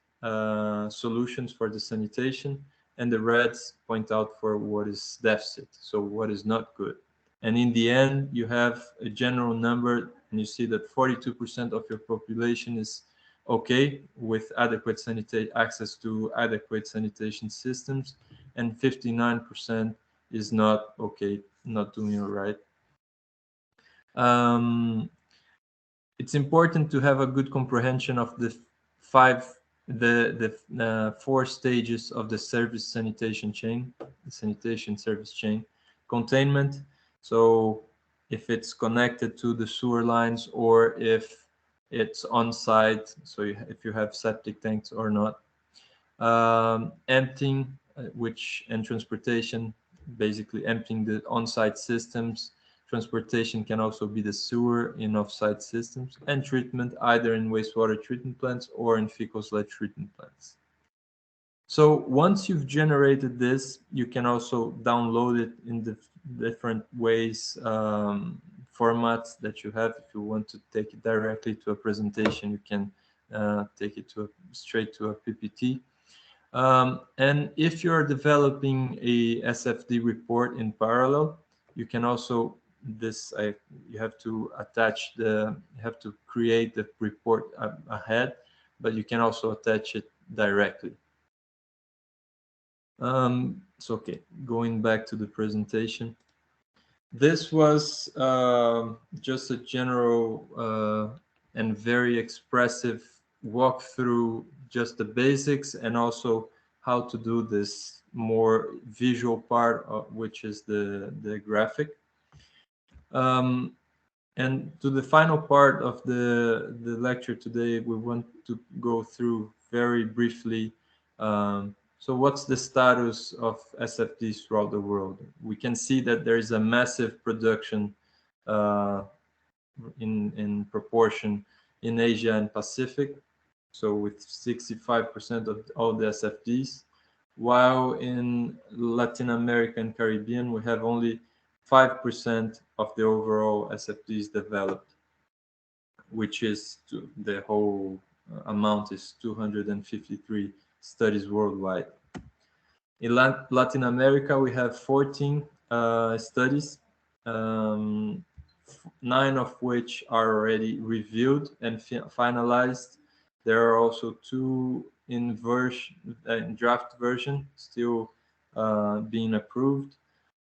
solutions for the sanitation, and the reds point out for what is deficit, so what is not good. And in the end, you have a general number, and you see that 42% of your population is okay with adequate access to adequate sanitation systems, and 59% is not okay, not doing all right. Um, It's important to have a good comprehension of five the four stages of the service sanitation chain, the sanitation service chain. Containment, so if it's connected to the sewer lines or if it's on site, so if you have septic tanks or not. Emptying, which and transportation, basically emptying the on-site systems. Transportation can also be the sewer in off-site systems, and treatment either in wastewater treatment plants or in fecal sludge treatment plants. So once you've generated this, you can also download it in the different ways, formats that you have. If you want to take it directly to a presentation, you can take it straight to a PPT. And if you're developing a SFD report in parallel, you can also you have to you have to create the report ahead, but you can also attach it directly. So okay, going back to the presentation. This was just a general and very expressive walkthrough, just the basics, and also how to do this more visual part, which is the graphic. And to the final part of the lecture today, we want to go through very briefly. So what's the status of SFDs throughout the world? We can see that there is a massive production uh, in proportion in Asia and Pacific. So with 65% of all the SFDs, while in Latin America and Caribbean, we have only 5% of the overall SFDs developed, which is the whole amount is 253 studies worldwide. In Latin America, we have 14 studies, 9 of which are already reviewed and finalized. There are also 2 in draft version, still being approved,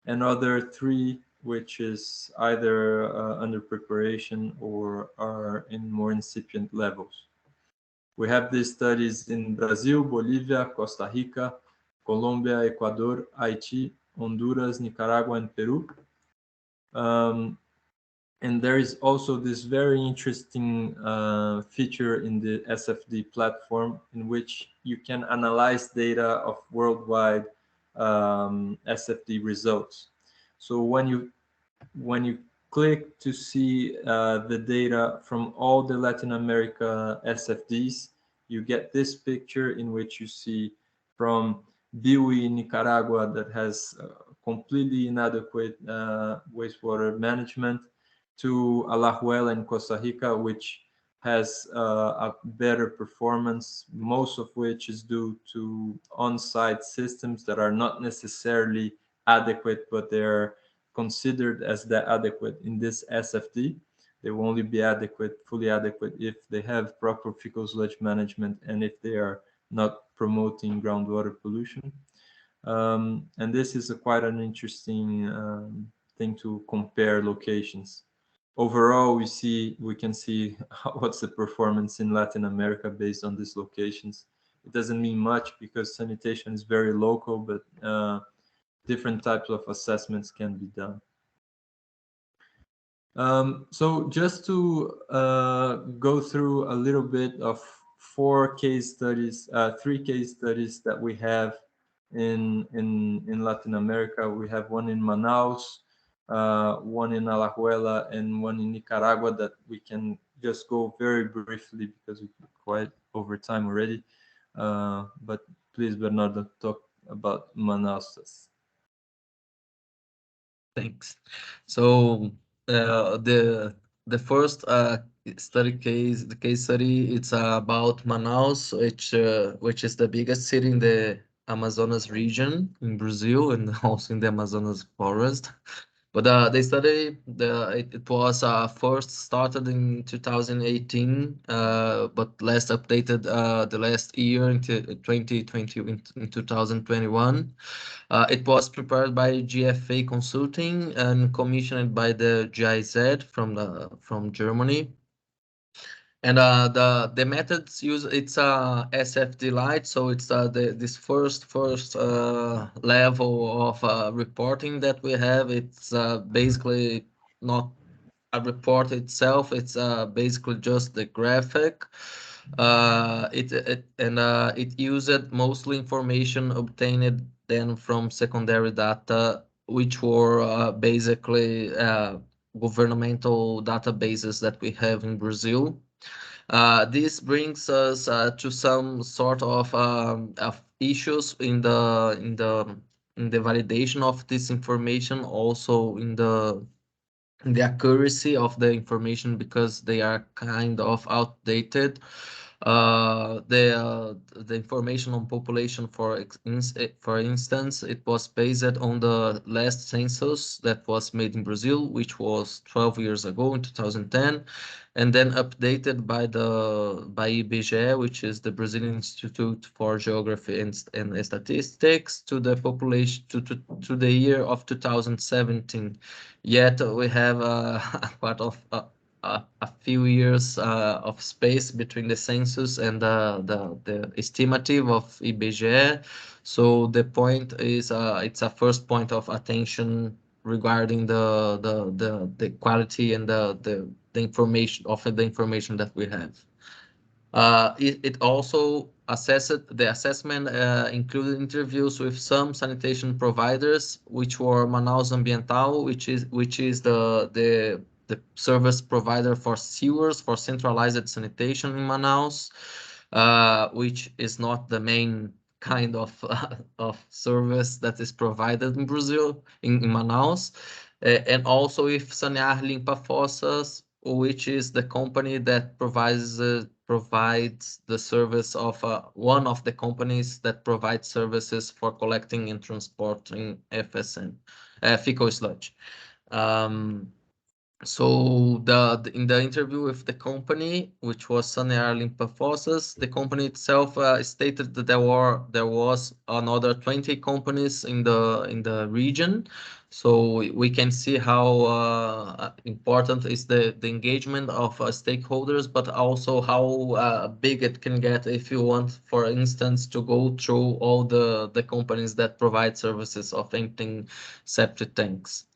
and other 3 which is either under preparation or are in more incipient levels. We have these studies in Brazil, Bolivia, Costa Rica, Colombia, Ecuador, Haiti, Honduras, Nicaragua, and Peru. And there is also this very interesting feature in the SFD platform in which you can analyze data of worldwide SFD results. So when you click to see the data from all the Latin America SFDs, you get this picture in which you see from Biwi, Nicaragua, that has completely inadequate wastewater management, to Alajuela in Costa Rica, which has a better performance, most of which is due to on-site systems that are not necessarily adequate, but they're considered as the adequate in this SFD. They will only be adequate, fully adequate, if they have proper fecal sludge management and if they are not promoting groundwater pollution. And this is quite an interesting thing to compare locations. Overall, we can see what's the performance in Latin America based on these locations. It doesn't mean much because sanitation is very local, but different types of assessments can be done. So just to go through a little bit of 4 case studies, 3 case studies that we have in Latin America. We have one in Manaus, one in Alajuela, and one in Nicaragua that we can just go very briefly because we're quite over time already. But please, Bernardo, talk about Manaus. Thanks. So the first the case study, it's about Manaus, which is the biggest city in the Amazonas region in Brazil and also in the Amazonas forest. But the study, it was first started in 2018, but last updated the last year into 2020 in 2021. It was prepared by GFA Consulting and commissioned by the GIZ from Germany. And the methods use it's SFD light, so it's this first level of reporting that we have. It's basically not a report itself. It's basically just the graphic. It used mostly information obtained then from secondary data, which were basically governmental databases that we have in Brazil. This brings us to some sort of issues in the validation of this information, also in the accuracy of the information because they are kind of outdated. The information on population, for instance, it was based on the last census that was made in Brazil, which was 12 years ago in 2010, and then updated by IBGE, which is the Brazilian Institute for Geography and Statistics, to the population to the year of 2017. Yet we have quite of a few years of space between the census and the estimative of IBGE. So the point is, it's a first point of attention regarding the quality and the information of the information that we have. It also assessed the assessment included interviews with some sanitation providers, which were Manaus Ambiental, which is the service provider for sewers for centralized sanitation in Manaus, which is not the main kind of service that is provided in Brazil in Manaus, and also with Sanear Limpa Fossas, which is the company that provides the service of one of the companies that provides services for collecting and transporting FSN, fecal sludge. Um, so in the interview with the company, which was Sanear Limpa Fossas, the company itself stated that there was another 20 companies in the region. So we can see how important is the engagement of stakeholders, but also how big it can get if you want, for instance, to go through all the companies that provide services of emptying septic tanks.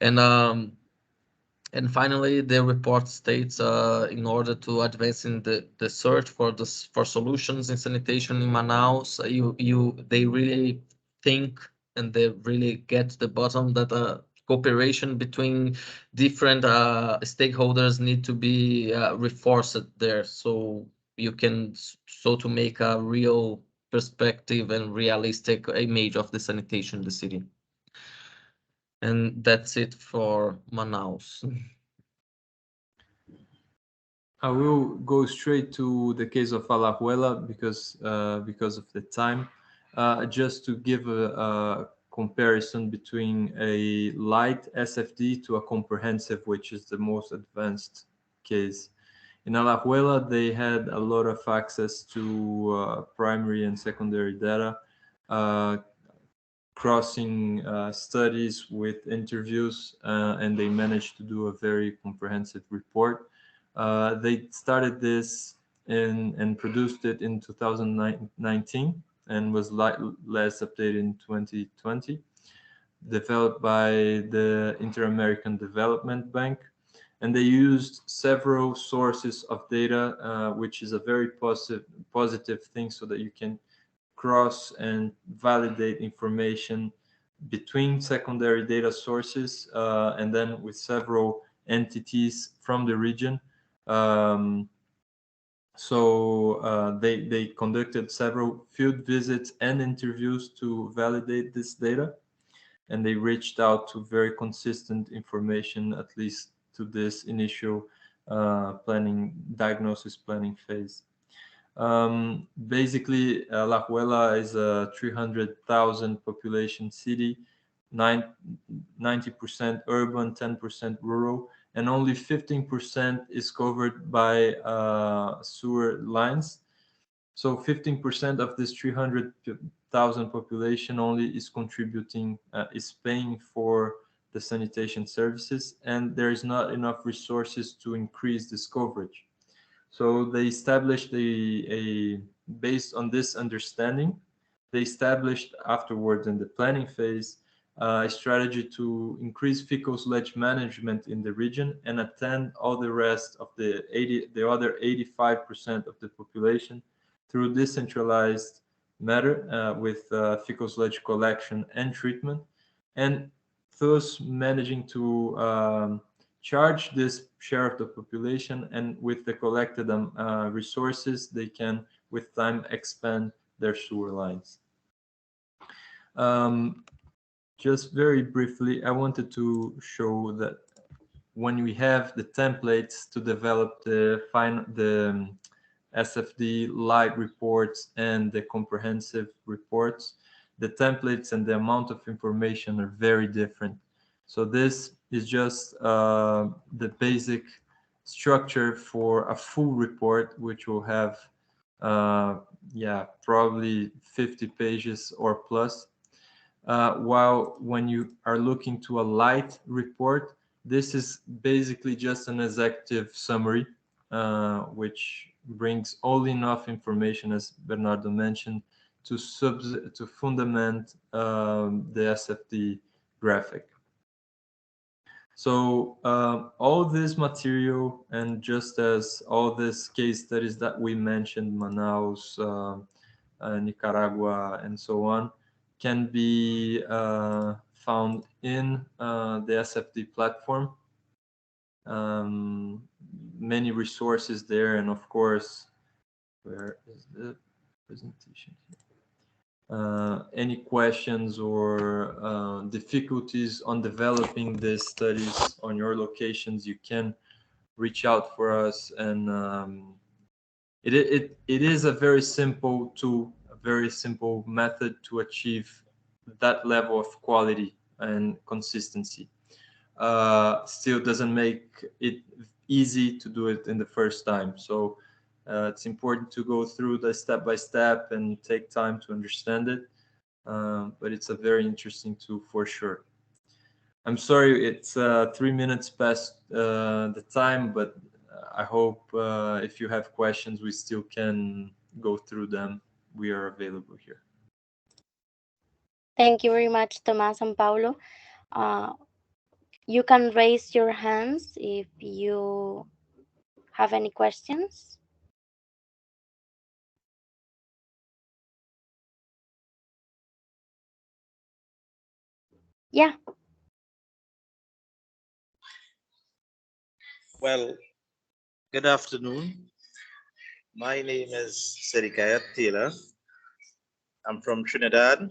And and finally, the report states, in order to advance in the search for solutions in sanitation in Manaus, they really think and they really get to the bottom that cooperation between different stakeholders need to be reinforced there, so you can so to make a real perspective and realistic image of the sanitation in the city. And that's it for Manaus. I will go straight to the case of Alajuela because of the time. Just to give a comparison between a light SFD to a comprehensive, which is the most advanced case. In Alajuela, they had a lot of access to primary and secondary data, uh, crossing studies with interviews, and they managed to do a very comprehensive report. They started this and produced it in 2019 and was last updated in 2020, developed by the Inter-American Development Bank. And they used several sources of data, which is a very positive thing, so that you can cross and validate information between secondary data sources, and then with several entities from the region. Um, they conducted several field visits and interviews to validate this data, and they reached out to very consistent information, at least to this initial diagnosis planning phase. Basically, La Juela is a 300,000 population city, 90% urban, 10% rural, and only 15% is covered by sewer lines. So 15% of this 300,000 population only is contributing, is paying for the sanitation services, and there is not enough resources to increase this coverage. So they established based on this understanding, they established afterwards in the planning phase a strategy to increase fecal sludge management in the region and attend all the rest of the other 85% of the population through decentralized matter with fecal sludge collection and treatment, and thus managing to charge this share of the population, and with the collected resources, they can, with time, expand their sewer lines. Um, just very briefly, I wanted to show that when we have the templates to develop the SFD light reports and the comprehensive reports, the templates and the amount of information are very different. So this is just the basic structure for a full report, which will have, yeah, probably 50 pages or plus. While when you are looking to a light report, this is basically just an executive summary, which brings only enough information, as Bernardo mentioned, to fundament the SFD graphic. So all this material, and just as all these case studies that we mentioned, Manaus, Nicaragua, and so on, can be found in the SFD platform. Many resources there, and of course, where is the presentation? Any questions or difficulties on developing these studies on your locations, you can reach out for us. And it is a very simple tool, a very simple method to achieve that level of quality and consistency. Still doesn't make it easy to do it in the first time. So it's important to go through the step by step and take time to understand it. But it's a very interesting tool for sure. I'm sorry, it's 3 minutes past the time, but I hope if you have questions, we still can go through them. We are available here. Thank you very much, Tomas and Paulo. Uh, you can raise your hands if you have any questions. Yeah. Well, good afternoon. My name is Sedikaya Taylor. I'm from Trinidad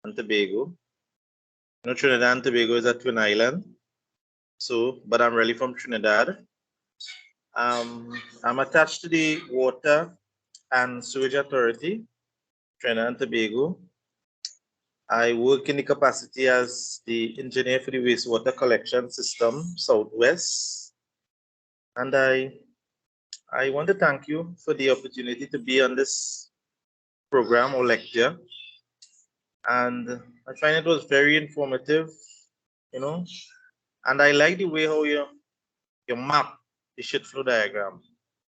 and Tobago. You know, Trinidad and Tobago is a twin island. So, but I'm really from Trinidad. I'm attached to the Water and Sewage Authority, Trinidad and Tobago. I work in the capacity as the engineer for the wastewater collection system, Southwest. And I want to thank you for the opportunity to be on this program or lecture. And I find it was very informative, you know, and I like the way how you map the shit flow diagram,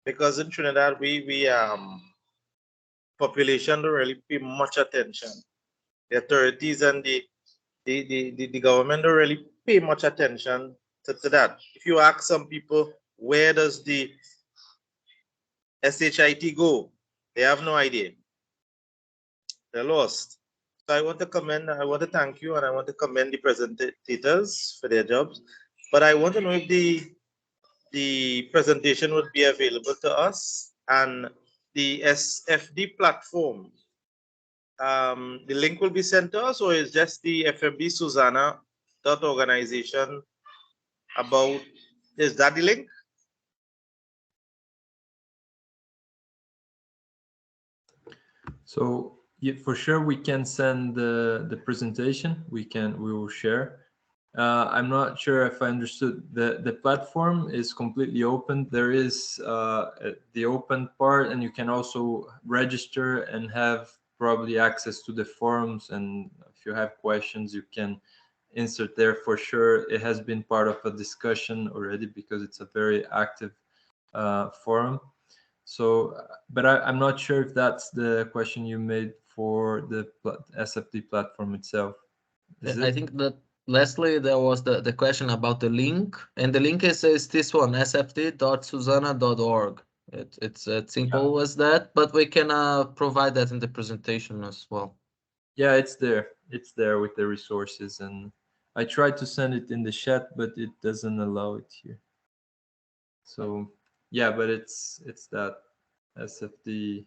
because in Trinidad we population don't really pay much attention. The authorities and the government don't really pay much attention to that. If you ask some people where does the SHIT go, they have no idea. They're lost. So I want to thank you, and I want to commend the presentators for their jobs. But I want to know if the presentation would be available to us, and the SFD platform. The link will be sent to us, or is just the FMB Susanna organization about, is that the link? So yeah, for sure we can send the presentation. We will share. I'm not sure if I understood. The platform is completely open. There is the open part, and you can also register and have probably access to the forums. And if you have questions, you can insert there for sure. It has been part of a discussion already because it's a very active forum. So, but I'm not sure if that's the question you made for the SFD platform itself. Is I it? think that lastly there was the question about the link, and the link is this one, sfd.susana.org. It's as Yeah, simple as that, but we can provide that in the presentation as well. yeah, it's there. It's there with the resources, and I tried to send it in the chat, but it doesn't allow it here. So yeah, but it's that sfd.susana.org.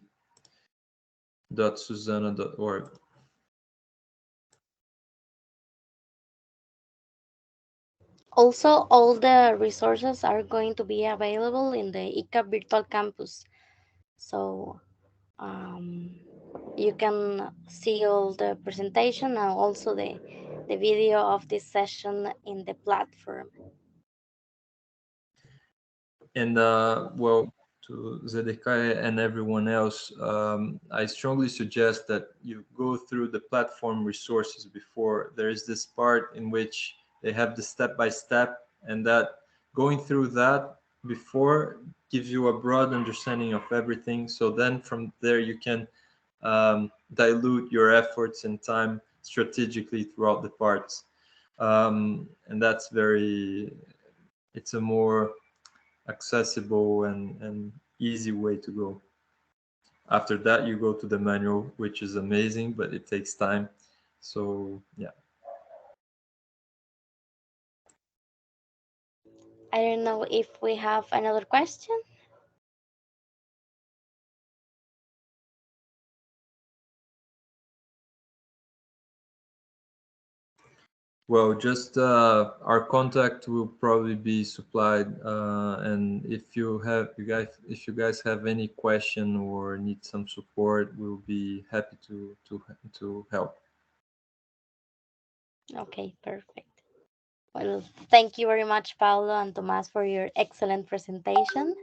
Also, all the resources are going to be available in the ICAP Virtual Campus. So um, you can see all the presentation and also the video of this session in the platform. And well, to Zedekiah and everyone else, I strongly suggest that you go through the platform resources before. There is this part in which they have the step by step, and that going through that before gives you a broad understanding of everything. So then from there, you can dilute your efforts and time strategically throughout the parts. And that's very, it's a more accessible and easy way to go. After that, you go to the manual, which is amazing, but it takes time. So yeah. I don't know if we have another question. Well, just our contact will probably be supplied, and if you guys have any question or need some support, we'll be happy to help. Okay, perfect. Well, thank you very much, Paulo and Tomas, for your excellent presentation.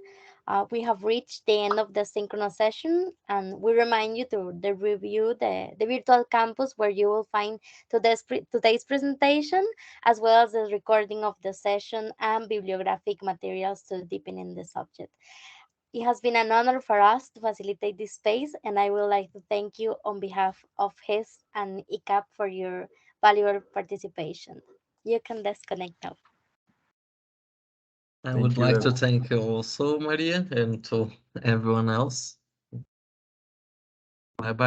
We have reached the end of the synchronous session, and we remind you to review the virtual campus where you will find today's presentation, as well as the recording of the session and bibliographic materials to deepen in the subject. It has been an honor for us to facilitate this space, and I would like to thank you on behalf of HIS and ICAP for your valuable participation. You can disconnect now. I would Thank you, like to everyone. thank you also, Maria, and to everyone else. Bye bye.